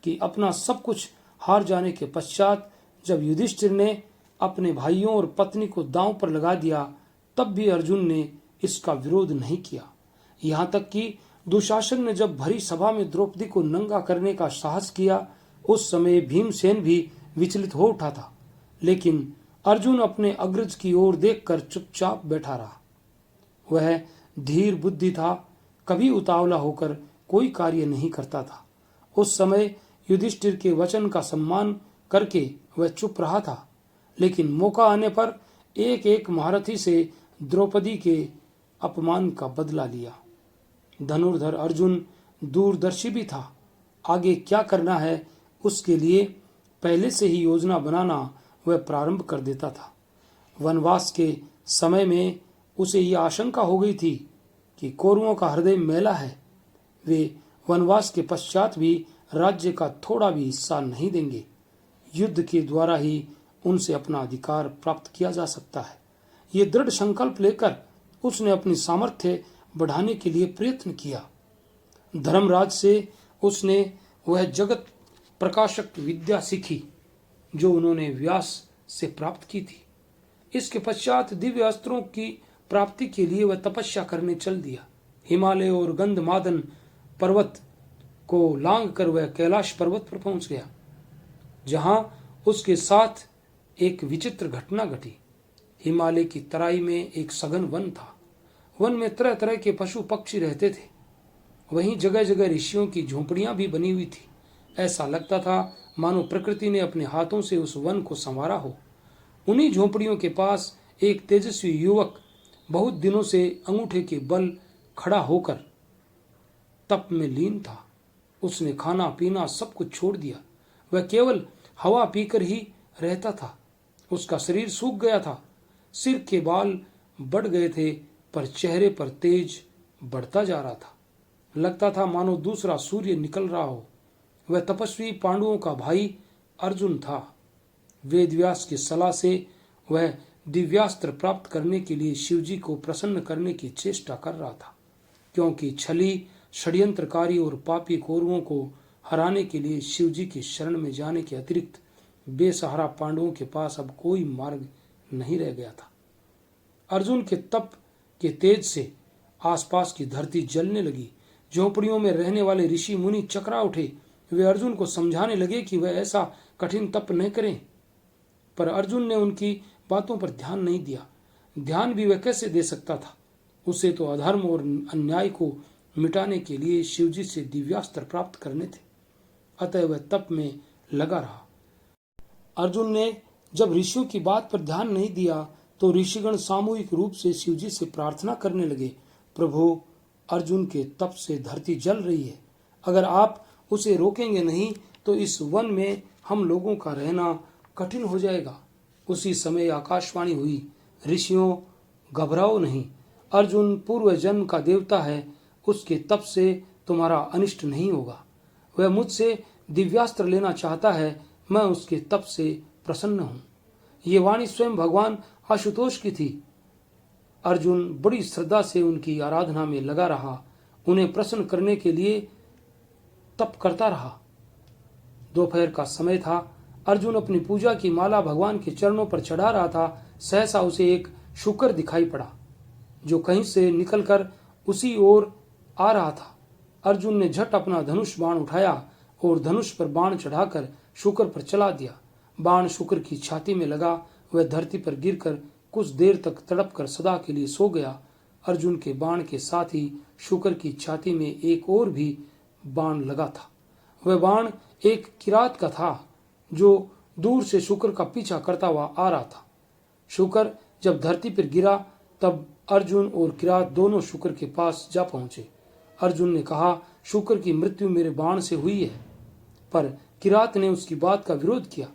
कि अपना सब कुछ हार जाने के पश्चात जब युधिष्ठिर ने अपने भाइयों और पत्नी को दांव पर लगा दिया, तब भी अर्जुन ने इसका विरोध नहीं किया। यहाँ तक कि दुशासन ने जब भरी सभा में द्रौपदी को नंगा करने का साहस किया, उस समय भीमसेन भी विचलित हो उठा था, लेकिन अर्जुन अपने अग्रज की ओर देखकर चुपचाप बैठा रहा। वह धीर बुद्धि था, कभी उतावला होकर कोई कार्य नहीं करता था। उस समय युधिष्ठिर के वचन का सम्मान करके वह चुप रहा था, लेकिन मौका आने पर एक एक महारथी से द्रौपदी के अपमान का बदला लिया। धनुर्धर अर्जुन दूरदर्शी भी था। आगे क्या करना है उसके लिए पहले से ही योजना बनाना वह प्रारंभ कर देता था। वनवास के समय में उसे यह आशंका हो गई थी कि कौरवों का हृदय मैला है, वे वनवास के पश्चात भी राज्य का थोड़ा भी हिस्सा नहीं देंगे। युद्ध के द्वारा ही उनसे अपना अधिकार प्राप्त किया जा सकता है। ये दृढ़ संकल्प लेकर उसने अपनी सामर्थ्य बढ़ाने के लिए प्रयत्न किया। धर्मराज से उसने वह जगत प्रकाशक विद्या सीखी जो उन्होंने व्यास से प्राप्त की थी। इसके पश्चात दिव्य अस्त्रों की प्राप्ति के लिए वह तपस्या करने चल दिया। हिमालय और गंधमादन पर्वत को लांघ कर वह कैलाश पर्वत पर पहुंच गया, जहां उसके साथ एक विचित्र घटना घटी। हिमालय की तराई में एक सघन वन था। वन में तरह तरह के पशु पक्षी रहते थे। वहीं जगह जगह ऋषियों की झोंपड़ियां भी बनी हुई थी। ऐसा लगता था मानो प्रकृति ने अपने हाथों से उस वन को संवारा हो। उन्हीं झोंपड़ियों के पास एक तेजस्वी युवक बहुत दिनों से अंगूठे के बल खड़ा होकर तप में लीन था। उसने खाना पीना सब कुछ छोड़ दिया। वह केवल हवा पीकर ही रहता था। उसका शरीर सूख गया था, सिर के बाल बढ़ गए थे, पर चेहरे पर तेज बढ़ता जा रहा था। लगता था मानो दूसरा सूर्य निकल रहा हो। वह तपस्वी पांडवों का भाई अर्जुन था। वेदव्यास की सलाह से वह दिव्यास्त्र प्राप्त करने के लिए शिवजी को प्रसन्न करने की चेष्टा कर रहा था, क्योंकि छली, षड्यंत्रकारी और पापी कौरवों को हराने के लिए शिवजी की शरण में जाने के अतिरिक्त बेसहारा पांडवों के पास अब कोई मार्ग नहीं रह गया था। अर्जुन के तप के तेज से आसपास की धरती जलने लगी। झोंपड़ियों में रहने वाले ऋषि मुनि चकरा उठे। वे अर्जुन को समझाने लगे कि वह ऐसा कठिन तप न करें, पर अर्जुन ने उनकी बातों पर ध्यान नहीं दिया। ध्यान भी वह कैसे दे सकता था? उसे तो अधर्म और अन्याय को मिटाने के लिए शिवजी से दिव्यास्त्र प्राप्त करने थे। अतः वह तप में लगा रहा। अर्जुन ने जब ऋषियों की बात पर ध्यान नहीं दिया तो ऋषिगण सामूहिक रूप से शिवजी से प्रार्थना करने लगे, प्रभु, अर्जुन के तप से धरती जल रही है। अगर आप उसे रोकेंगे नहीं तो इस वन में हम लोगों का रहना कठिन हो जाएगा। उसी समय आकाशवाणी हुई, ऋषियों, घबराओ नहीं। अर्जुन पूर्व जन्म का देवता है। उसके तप से तुम्हारा अनिष्ट नहीं होगा। वह मुझसे दिव्यास्त्र लेना चाहता है। मैं उसके तप से प्रसन्न हूं। ये वाणी स्वयं भगवान आशुतोष की थी। अर्जुन बड़ी श्रद्धा से उनकी आराधना में लगा रहा। उन्हें प्रसन्न करने के लिए तप करता रहा। दोपहर का समय था। अर्जुन अपनी पूजा की माला भगवान के चरणों पर चढ़ा रहा था। सहसा उसे एक शुकर दिखाई पड़ा जो कहीं से निकलकर उसी ओर आ रहा था। अर्जुन ने झट अपना धनुष बाण उठाया और धनुष पर बाण चढ़ाकर शुकर पर चला दिया। बाण शुकर की छाती में लगा। वह धरती पर गिरकर कुछ देर तक तड़प कर सदा के लिए सो गया। अर्जुन के बाण के साथ ही शुकर की छाती में एक और भी बाण लगा था। वह बाण एक किरात का था जो दूर से शुकर का पीछा करता हुआ आ रहा था। शुकर जब धरती पर गिरा तब अर्जुन और किरात दोनों शुकर के पास जा पहुंचे। अर्जुन ने कहा, शुकर की मृत्यु मेरे बाण से हुई है, पर किरात ने उसकी बात का विरोध किया।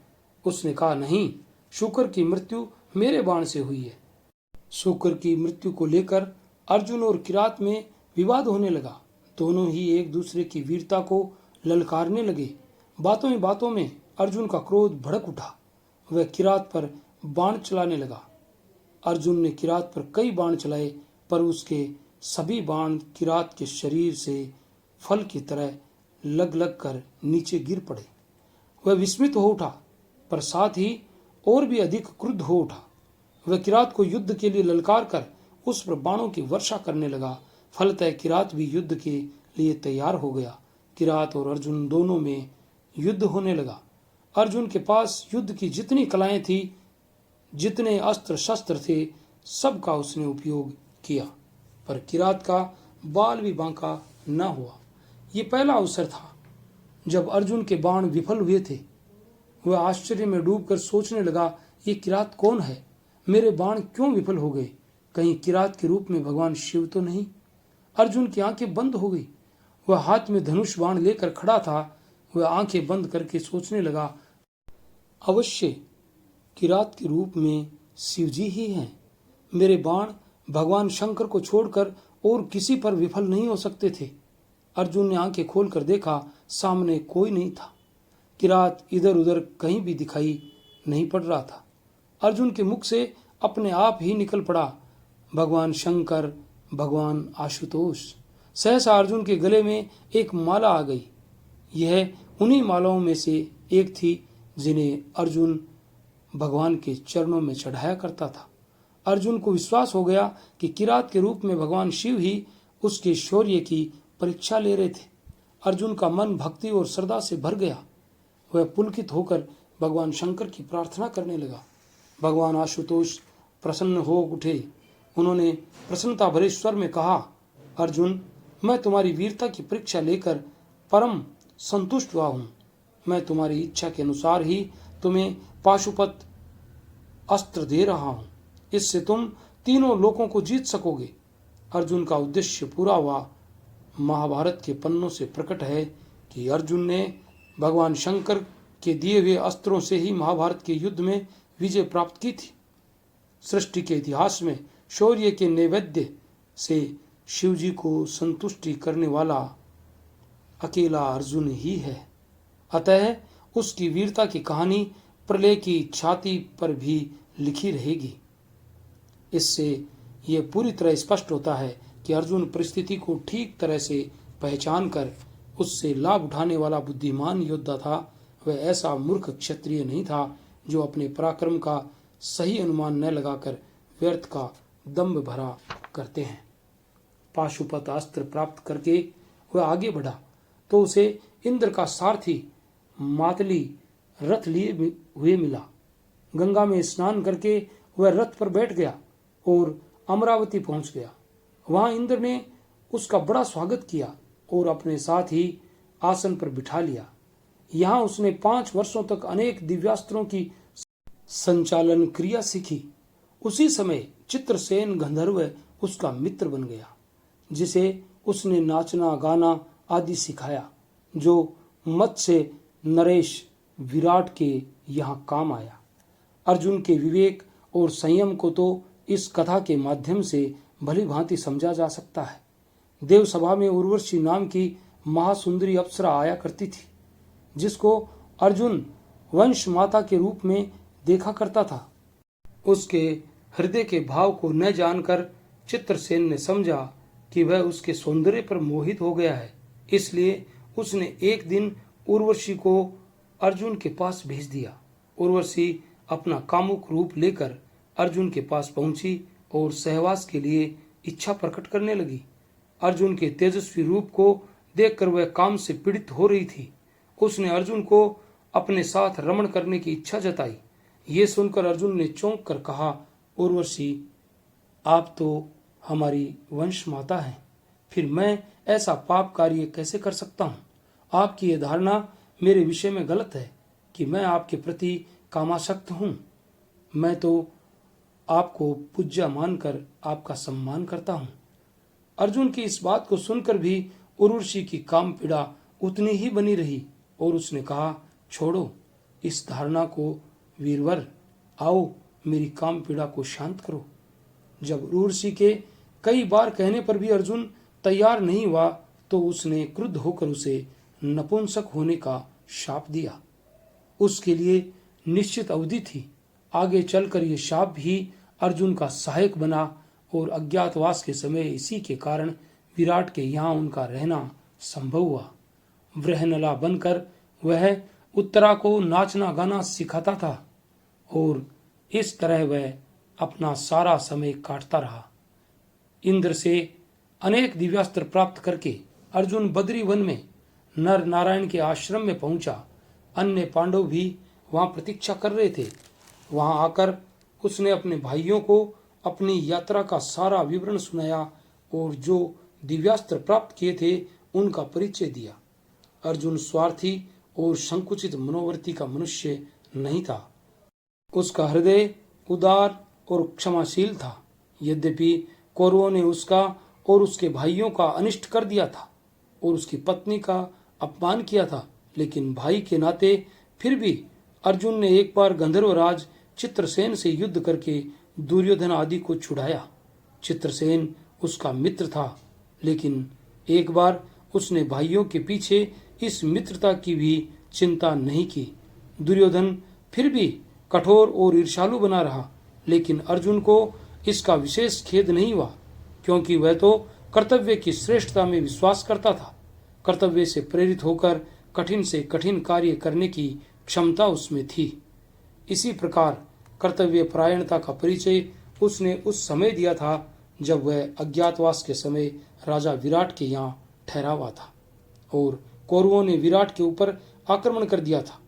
उसने कहा, नहीं, शुकर की मृत्यु मेरे बाण से हुई है। शुकर की मृत्यु को लेकर अर्जुन और किरात में विवाद होने लगा। दोनों ही एक दूसरे की वीरता को ललकारने लगे। बातों ही बातों में अर्जुन का क्रोध भड़क उठा। वह किरात पर बाण चलाने लगा। अर्जुन ने किरात पर कई बाण चलाए, पर उसके सभी बाण किरात के शरीर से फल की तरह लग लग कर नीचे गिर पड़े। वह विस्मित हो उठा, पर साथ ही और भी अधिक क्रुद्ध हो उठा। वह किरात को युद्ध के लिए ललकार कर उस पर बाणों की वर्षा करने लगा। फलतः किरात भी युद्ध के लिए तैयार हो गया। किरात और अर्जुन दोनों में युद्ध होने लगा। अर्जुन के पास युद्ध की जितनी कलाएं थी, जितने अस्त्र शस्त्र थे, सब का उसने उपयोग किया, पर किरात का बाल भी बांका न हुआ। ये पहला अवसर था जब अर्जुन के बाण विफल हुए थे। वह आश्चर्य में डूबकर सोचने लगा, ये किरात कौन है? मेरे बाण क्यों विफल हो गए? कहीं किरात के रूप में भगवान शिव तो नहीं? अर्जुन की आंखें बंद हो गई। वह हाथ में धनुष बाण लेकर खड़ा था। वह आंखें बंद करके सोचने लगा, अवश्य किरात के रूप में शिवजी ही हैं। मेरे बाण भगवान शंकर को छोड़कर और किसी पर विफल नहीं हो सकते थे। अर्जुन ने आंखें खोलकर देखा, सामने कोई नहीं था। किरात इधर उधर कहीं भी दिखाई नहीं पड़ रहा था। अर्जुन के मुख से अपने आप ही निकल पड़ा, भगवान शंकर, भगवान आशुतोष। सहसा अर्जुन के गले में एक माला आ गई। यह उन्हीं मालाओं में से एक थी जिन्हें अर्जुन भगवान के चरणों में चढ़ाया करता था। अर्जुन को विश्वास हो गया कि किरात के रूप में भगवान शिव ही उसके शौर्य की परीक्षा ले रहे थे। अर्जुन का मन भक्ति और श्रद्धा से भर गया। वह पुलकित होकर भगवान शंकर की प्रार्थना करने लगा। भगवान आशुतोष प्रसन्न हो उठे। उन्होंने प्रसन्नता भरे स्वर में कहा, अर्जुन, मैं तुम्हारी वीरता की परीक्षा लेकर परम संतुष्ट हुआ हूं। मैं तुम्हारी इच्छा के अनुसार ही तुम्हें पाशुपत अस्त्र दे रहा हूं। इससे तुम तीनों लोकों को जीत सकोगे। अर्जुन का उद्देश्य पूरा हुआ। महाभारत के पन्नों से प्रकट है कि अर्जुन ने भगवान शंकर के दिए हुए अस्त्रों से ही महाभारत के युद्ध में विजय प्राप्त की थी। सृष्टि के इतिहास में शौर्य के नैवेद्य से शिवजी को संतुष्टि करने वाला अकेला अर्जुन ही है। अतः उसकी वीरता की कहानी प्रलय की छाती पर भी लिखी रहेगी। इससे यह पूरी तरह स्पष्ट होता है कि अर्जुन परिस्थिति को ठीक तरह से पहचान कर उससे लाभ उठाने वाला बुद्धिमान योद्धा था। वह ऐसा मूर्ख क्षत्रिय नहीं था जो अपने पराक्रम का सही अनुमान न लगाकर व्यर्थ का दंभ भरा करते हैं। पाशुपत अस्त्र प्राप्त करके वह आगे बढ़ा तो उसे इंद्र का सारथी मातली रथ लिए हुए मिला। गंगा में स्नान करके वह रथ पर बैठ गया और अमरावती पहुंच गया। वहां इंद्र ने उसका बड़ा स्वागत किया और अपने साथ ही आसन पर बिठा लिया। यहां उसने 5 वर्षों तक अनेक दिव्यास्त्रों की संचालन क्रिया सीखी। उसी समय चित्रसेन गंधर्व उसका मित्र बन गया, जिसे उसने नाचना गाना आदि सिखाया, जो मत्स्य नरेश विराट के यहाँ काम आया। अर्जुन के विवेक और संयम को तो इस कथा के माध्यम से भली भांति समझा जा सकता है। देवसभा में उर्वशी नाम की महासुंदरी अप्सरा आया करती थी, जिसको अर्जुन वंश माता के रूप में देखा करता था। उसके हृदय के भाव को न जानकर चित्रसेन ने समझा कि वह उसके सौंदर्य पर मोहित हो गया है। इसलिए उसने एक दिन उर्वशी को अर्जुन के पास भेज दिया। उर्वशी अपना कामुक रूप लेकर अर्जुन के पास पहुंची और सहवास के लिए इच्छा प्रकट करने लगी। अर्जुन के तेजस्वी रूप को देखकर वह काम से पीड़ित हो रही थी। उसने अर्जुन को अपने साथ रमण करने की इच्छा जताई। ये सुनकर अर्जुन ने चौंक कर कहा, उर्वशी, आप तो हमारी वंश माता हैं, फिर मैं ऐसा पाप कार्य कैसे कर सकता हूँ? आपकी यह धारणा मेरे विषय में गलत है कि मैं आपके प्रति कामासक्त हूँ। मैं तो आपको पूज्य मानकर आपका सम्मान करता हूँ। अर्जुन की इस बात को सुनकर भी उर्वशी की काम पीड़ा उतनी ही बनी रही और उसने कहा, छोड़ो इस धारणा को वीरवर, आओ मेरी काम पीड़ा को शांत करो। जब उर्वशी के कई बार कहने पर भी अर्जुन तैयार नहीं हुआ तो उसने क्रुद्ध होकर उसे नपुंसक होने का शाप दिया। उसके लिए निश्चित अवधि थी। आगे चलकर यह शाप भी अर्जुन का सहायक बना और अज्ञातवास के समय इसी के कारण विराट के यहाँ उनका रहना संभव हुआ। वृहनला बनकर वह उत्तरा को नाचना गाना सिखाता था और इस तरह वह अपना सारा समय काटता रहा। इंद्र से अनेक दिव्यास्त्र प्राप्त करके अर्जुन बद्री वन में नर नारायण के आश्रम में पहुंचा। अन्य पांडव भी वहां प्रतीक्षा कर रहे थे। वहां आकर उसने अपने भाइयों को अपनी यात्रा का सारा विवरण सुनाया और जो दिव्यास्त्र प्राप्त किए थे उनका परिचय दिया। अर्जुन स्वार्थी और संकुचित मनोवृत्ति का मनुष्य नहीं था। उसका हृदय उदार और क्षमाशील था। यद्यपि कौरवों ने उसका और उसके भाइयों का अनिष्ट कर दिया था और उसकी पत्नी का अपमान किया था, लेकिन भाई के नाते फिर भी अर्जुन ने एक बार गंधर्वराज चित्रसेन से युद्ध करके दुर्योधन आदि को छुड़ाया। चित्रसेन उसका मित्र था, लेकिन एक बार उसने भाइयों के पीछे इस मित्रता की भी चिंता नहीं की। दुर्योधन फिर भी कठोर और ईर्ष्यालु बना रहा, लेकिन अर्जुन को इसका विशेष खेद नहीं हुआ, क्योंकि वह तो कर्तव्य की श्रेष्ठता में विश्वास करता था। कर्तव्य से प्रेरित होकर कठिन से कठिन कार्य करने की क्षमता उसमें थी। इसी प्रकार कर्तव्य परायणता का परिचय उसने उस समय दिया था जब वह अज्ञातवास के समय राजा विराट के यहाँ ठहरा हुआ था और कौरवों ने विराट के ऊपर आक्रमण कर दिया था।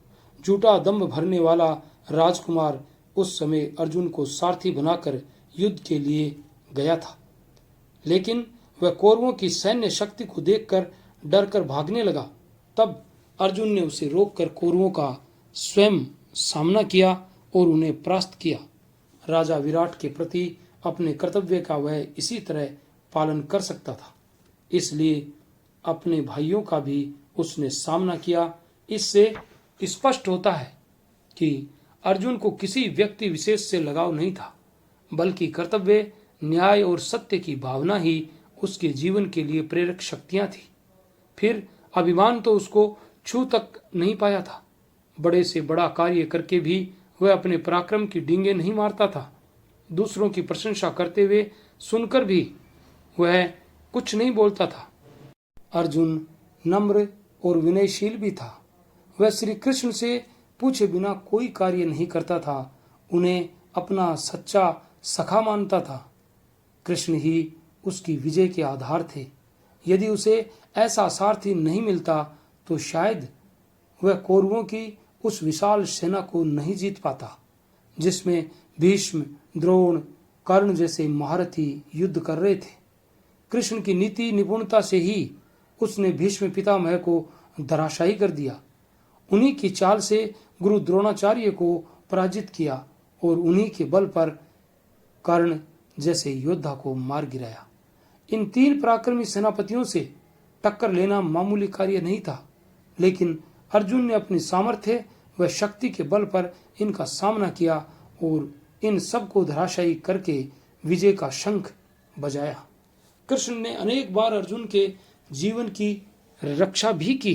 झूठा दंभ भरने वाला राजकुमार उस समय अर्जुन को सारथी बनाकर युद्ध के लिए गया था, लेकिन वह कौरवों की सैन्य शक्ति को देखकर डरकर भागने लगा। तब अर्जुन ने उसे रोककर कौरवों का स्वयं सामना किया और उन्हें परास्त किया। राजा विराट के प्रति अपने कर्तव्य का वह इसी तरह पालन कर सकता था, इसलिए अपने भाइयों का भी उसने सामना किया। इससे स्पष्ट होता है कि अर्जुन को किसी व्यक्ति विशेष से लगाव नहीं था, बल्कि कर्तव्य, न्याय और सत्य की भावना ही उसके जीवन के लिए प्रेरक शक्तियां थी। फिर अभिमान तो उसको छू तक नहीं पाया था। बड़े से बड़ा कार्य करके भी वह अपने पराक्रम की डींगे नहीं मारता था। दूसरों की प्रशंसा करते हुए सुनकर भी वह कुछ नहीं बोलता था। अर्जुन नम्र और विनयशील भी था। वह श्री कृष्ण से पूछे बिना कोई कार्य नहीं करता था, उन्हें अपना सच्चा सखा मानता था। कृष्ण ही उसकी विजय के आधार थे। यदि उसे ऐसा सारथी नहीं मिलता तो शायद वह कौरवों की उस विशाल सेना को नहीं जीत पाता, जिसमें भीष्म, द्रोण, कर्ण जैसे महारथी युद्ध कर रहे थे। कृष्ण की नीति निपुणता से ही उसने भीष्म पितामह को धराशायी कर दिया। उन्हीं की चाल से गुरु द्रोणाचार्य को पराजित किया और उन्हीं के बल पर कर्ण जैसे योद्धा को मार गिराया। इन तीन पराक्रमी सेनापतियों से टक्कर लेना मामूली कार्य नहीं था, लेकिन अर्जुन ने अपनी सामर्थ्य व शक्ति के बल पर इनका सामना किया और इन सब को धराशायी करके विजय का शंख बजाया। कृष्ण ने अनेक बार अर्जुन के जीवन की रक्षा भी की।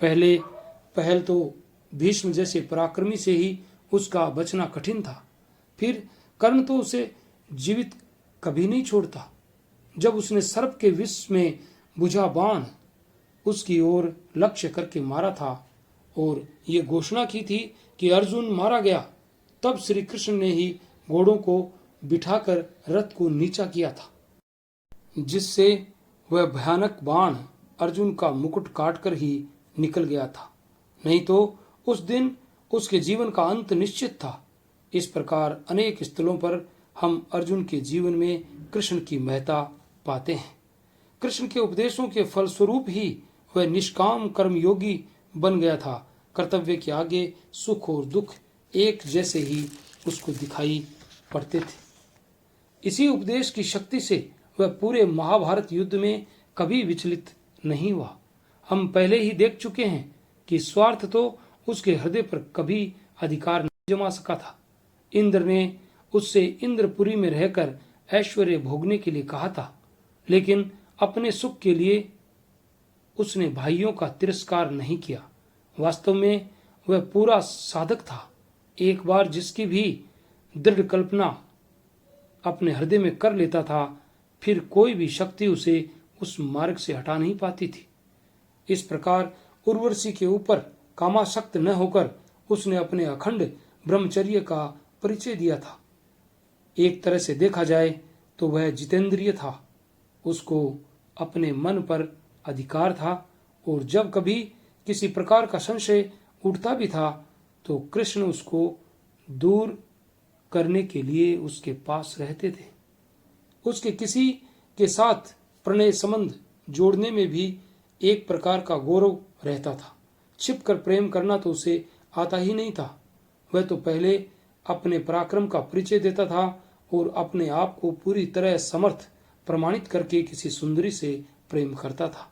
पहल तो भीष्म जैसे पराक्रमी से ही उसका बचना कठिन था। फिर कर्ण तो उसे जीवित कभी नहीं छोड़ता। जब उसने सर्प के विष में बुझा बाण उसकी ओर लक्ष्य करके मारा था और ये घोषणा की थी कि अर्जुन मारा गया, तब श्री कृष्ण ने ही घोड़ों को बिठाकर रथ को नीचा किया था, जिससे वह भयानक बाण अर्जुन का मुकुट काटकर ही निकल गया था। नहीं तो उस दिन उसके जीवन का अंत निश्चित था। इस प्रकार अनेक स्थलों पर हम अर्जुन के जीवन में कृष्ण की महत्ता पाते हैं। कृष्ण के उपदेशों के फलस्वरूप ही वह निष्काम कर्मयोगी बन गया था। कर्तव्य के आगे सुख और दुख एक जैसे ही उसको दिखाई पड़ते थे। इसी उपदेश की शक्ति से वह पूरे महाभारत युद्ध में कभी विचलित नहीं हुआ। हम पहले ही देख चुके हैं कि स्वार्थ तो उसके हृदय पर कभी अधिकार नहीं जमा सका था। इंद्र ने उससे इंद्रपुरी में रहकर ऐश्वर्य भोगने के लिए कहा था, लेकिन अपने सुख के लिए उसने भाइयों का तिरस्कार नहीं किया। वास्तव में वह पूरा साधक था। एक बार जिसकी भी दृढ़ कल्पना अपने हृदय में कर लेता था, फिर कोई भी शक्ति उसे उस मार्ग से हटा नहीं पाती थी। इस प्रकार उर्वशी के ऊपर कामासक्त न होकर उसने अपने अखंड ब्रह्मचर्य का परिचय दिया था। एक तरह से देखा जाए तो वह जितेंद्रिय था। उसको अपने मन पर अधिकार था और जब कभी किसी प्रकार का संशय उठता भी था तो कृष्ण उसको दूर करने के लिए उसके पास रहते थे। उसके किसी के साथ प्रणय संबंध जोड़ने में भी एक प्रकार का गौरव रहता था। छिपकर प्रेम करना तो उसे आता ही नहीं था। वह तो पहले अपने पराक्रम का परिचय देता था और अपने आप को पूरी तरह समर्थ प्रमाणित करके किसी सुंदरी से प्रेम करता था।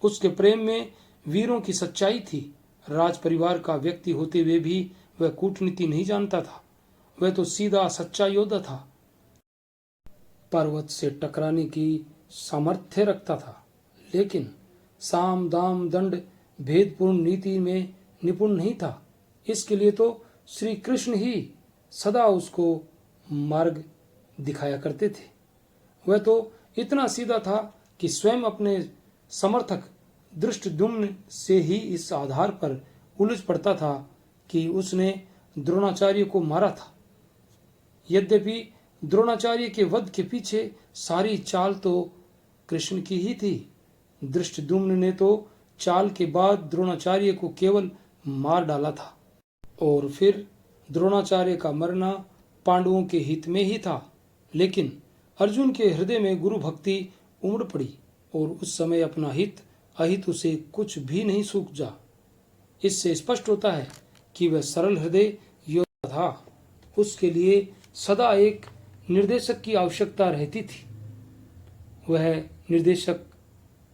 उसके प्रेम में वीरों की सच्चाई थी। राज परिवार का व्यक्ति होते हुए भी वह कूटनीति नहीं जानता था। वह तो सीधा सच्चा योद्धा था। पर्वत से टकराने की सामर्थ्य रखता था, लेकिन साम दाम दंड भेदपूर्ण नीति में निपुण नहीं था। इसके लिए तो श्री कृष्ण ही सदा उसको मार्ग दिखाया करते थे। वह तो इतना सीधा था कि स्वयं अपने समर्थक धृष्टद्युम्न से ही इस आधार पर उलझ पड़ता था कि उसने द्रोणाचार्य को मारा था। यद्यपि द्रोणाचार्य के वध के पीछे सारी चाल तो कृष्ण की ही थी। धृष्टद्युम्न ने तो चाल के बाद द्रोणाचार्य को केवल मार डाला था और फिर द्रोणाचार्य का मरना पांडवों के हित में ही था। लेकिन अर्जुन के हृदय में गुरु भक्ति उमड़ पड़ी और उस समय अपना हित अहित उसे कुछ भी नहीं सूझा। इससे स्पष्ट होता है कि वह सरल हृदय योद्धा था। उसके लिए सदा एक निर्देशक की आवश्यकता रहती थी। वह निर्देशक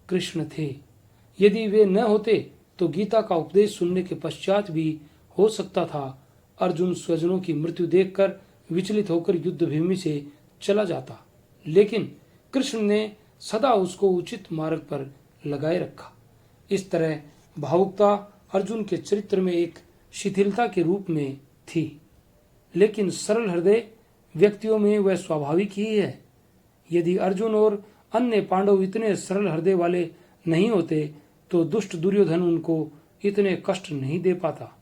कृष्ण थे। यदि वे न होते तो गीता का उपदेश सुनने के पश्चात भी हो सकता था अर्जुन स्वजनों की मृत्यु देखकर विचलित होकर युद्ध भूमि से चला जाता। लेकिन कृष्ण ने सदा उसको उचित मार्ग पर लगाए रखा। इस तरह भावुकता अर्जुन के चरित्र में एक शिथिलता के रूप में थी, लेकिन सरल हृदय व्यक्तियों में वह स्वाभाविक ही है। यदि अर्जुन और अन्य पांडव इतने सरल हृदय वाले नहीं होते तो दुष्ट दुर्योधन उनको इतने कष्ट नहीं दे पाता।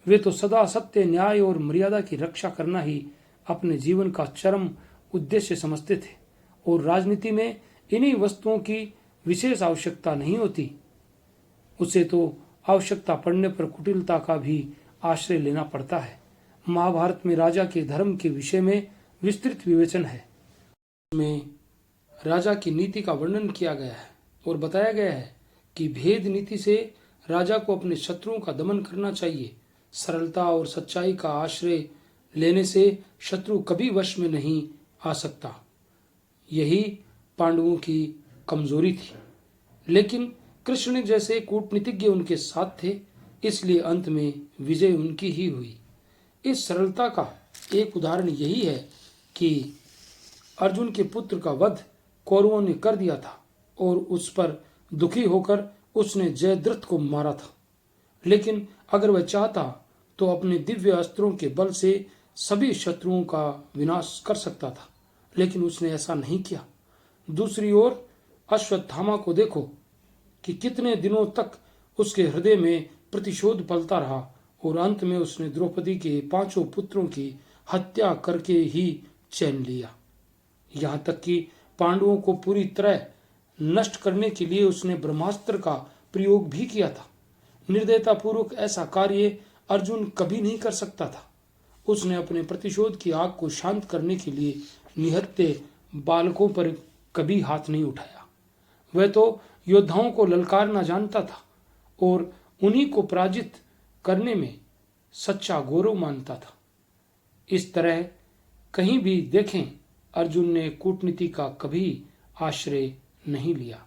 वे तो सदा सत्य, न्याय और मर्यादा की रक्षा करना ही अपने जीवन का चरम उद्देश्य समझते थे और राजनीति में इन्हीं वस्तुओं की विशेष आवश्यकता नहीं होती। उसे तो आवश्यकता पड़ने पर कुटिलता का भी आश्रय लेना पड़ता है। महाभारत में राजा के धर्म के विषय में विस्तृत विवेचन है। में राजा की नीति का वर्णन किया गया है और बताया गया है कि भेद नीति से राजा को अपने शत्रुओं का दमन करना चाहिए। सरलता और सच्चाई का आश्रय लेने से शत्रु कभी वश में नहीं आ सकता। यही पांडवों की कमजोरी थी, लेकिन कृष्ण जैसे कूटनीतिज्ञ उनके साथ थे, इसलिए अंत में विजय उनकी ही हुई। इस सरलता का एक उदाहरण यही है कि अर्जुन के पुत्र का वध कौरवों ने कर दिया था और उस पर दुखी होकर उसने जयद्रथ को मारा था। लेकिन अगर वह चाहता तो अपने दिव्य अस्त्रों के बल से सभी शत्रुओं का विनाश कर सकता था, लेकिन उसने ऐसा नहीं किया। दूसरी ओर अश्वत्थामा को देखो कि कितने दिनों तक उसके हृदय में प्रतिशोध पलता रहा और अंत में उसने द्रौपदी के 5 पुत्रों की हत्या करके ही चैन लिया। यहाँ तक कि पांडवों को पूरी तरह नष्ट करने के लिए उसने ब्रह्मास्त्र का प्रयोग भी किया था। निर्दयता पूर्वक ऐसा कार्य अर्जुन कभी नहीं कर सकता था। उसने अपने प्रतिशोध की आग को शांत करने के लिए निहत्थे बालकों पर कभी हाथ नहीं उठाया। वह तो योद्धाओं को ललकारना जानता था और उन्हीं को पराजित करने में सच्चा गौरव मानता था। इस तरह कहीं भी देखें, अर्जुन ने कूटनीति का कभी आश्रय नहीं लिया।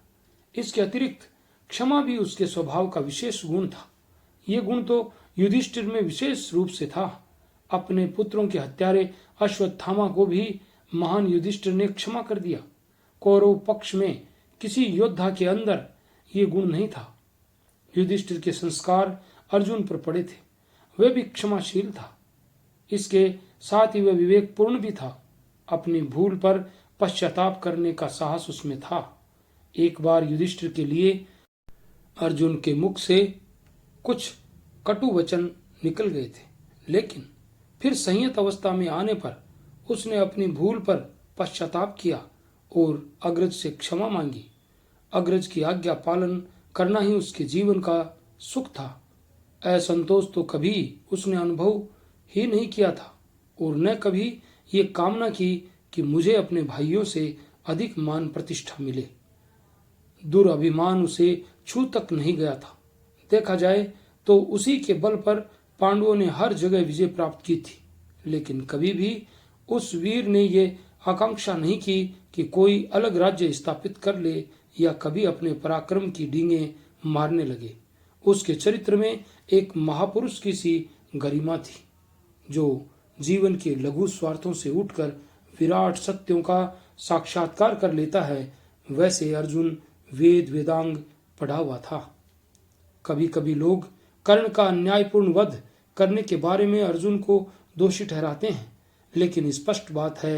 इसके अतिरिक्त क्षमा भी उसके स्वभाव का विशेष गुण था। ये गुण तो युधिष्ठिर में विशेष रूप से था। अपने पुत्रों के हत्यारे अश्वत्थामा को भी महान युधिष्ठिर ने क्षमा कर दिया। कौरव पक्ष में किसी योद्धा के अंदर ये गुण नहीं था। युधिष्ठिर के संस्कार अर्जुन पर पड़े थे। वह भी क्षमाशील था। इसके साथ ही वह विवेकपूर्ण भी था। अपनी भूल पर पश्चाताप करने का साहस उसमें था। एक बार युधिष्ठिर के लिए अर्जुन के मुख से कुछ कटु वचन निकल गए थे, लेकिन फिर संयत अवस्था में आने पर उसने अपनी भूल पर पश्चाताप किया और अग्रज से क्षमा मांगी। अग्रज की आज्ञा पालन करना ही उसके जीवन का सुख था। असंतोष तो कभी उसने अनुभव ही नहीं किया था और न कभी ये कामना की कि मुझे अपने भाइयों से अधिक मान प्रतिष्ठा मिले। दुर्अभिमान उसे छू तक नहीं गया था। देखा जाए तो उसी के बल पर पांडवों ने हर जगह विजय प्राप्त की थी, लेकिन कभी भी उस वीर ने ये आकांक्षा नहीं की कि कोई अलग राज्य स्थापित कर ले या कभी अपने पराक्रम की डींगे मारने लगे। उसके चरित्र में एक महापुरुष की सी गरिमा थी, जो जीवन के लघु स्वार्थों से उठकर विराट सत्यों का साक्षात्कार कर लेता है। वैसे अर्जुन वेद वेदांग पढ़ा हुआ था। कभी कभी लोग कर्ण का अन्यायपूर्ण वध करने के बारे में अर्जुन को दोषी ठहराते हैं, लेकिन स्पष्ट बात है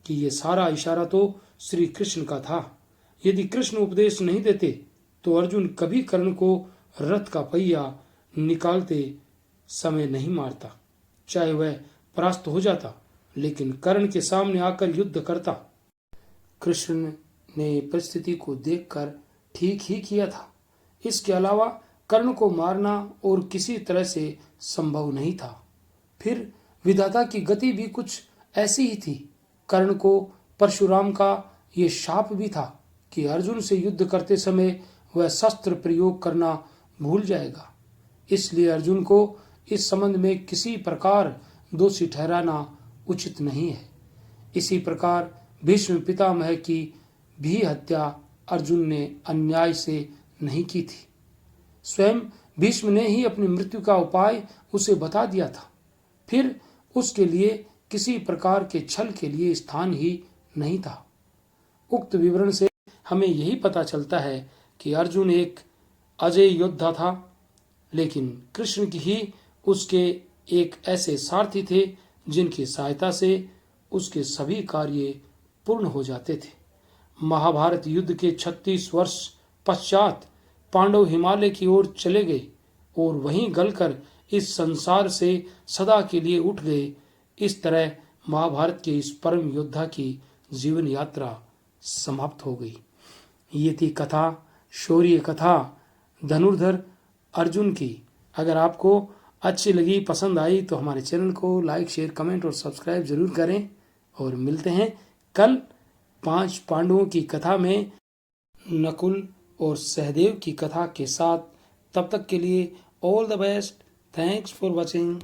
कि ये सारा इशारा तो श्री कृष्ण का था। यदि कृष्ण उपदेश नहीं देते तो अर्जुन कभी कर्ण को रथ का पहिया निकालते समय नहीं मारता, चाहे वह परास्त हो जाता, लेकिन कर्ण के सामने आकर युद्ध करता। कृष्ण ने परिस्थिति को देखकर ठीक ही किया था। इसके अलावा कर्ण को मारना और किसी तरह से संभव नहीं था। फिर विधाता की गति भी कुछ ऐसी ही थी। कर्ण को परशुराम का ये शाप भी था कि अर्जुन से युद्ध करते समय वह शस्त्र प्रयोग करना भूल जाएगा। इसलिए अर्जुन को इस संबंध में किसी प्रकार दोषी ठहराना उचित नहीं है। इसी प्रकार भीष्म पितामह की भी हत्या अर्जुन ने अन्याय से नहीं की थी। स्वयं भीष्म ने ही अपनी मृत्यु का उपाय उसे बता दिया था। फिर उसके लिए किसी प्रकार के छल के लिए स्थान ही नहीं था। उक्त विवरण से हमें यही पता चलता है कि अर्जुन एक अजय योद्धा था, लेकिन कृष्ण की ही उसके एक ऐसे सारथी थे जिनकी सहायता से उसके सभी कार्य पूर्ण हो जाते थे। महाभारत युद्ध के 36 वर्ष पश्चात पांडव हिमालय की ओर चले गए और वहीं गलकर इस संसार से सदा के लिए उठ गए। इस तरह महाभारत के इस परम योद्धा की जीवन यात्रा समाप्त हो गई। ये थी कथा, शौर्य कथा धनुर्धर अर्जुन की। अगर आपको अच्छी लगी, पसंद आई तो हमारे चैनल को लाइक, शेयर, कमेंट और सब्सक्राइब जरूर करें। और मिलते हैं कल 5 पांडवों की कथा में नकुल और सहदेव की कथा के साथ। तब तक के लिए all the best. Thanks for watching.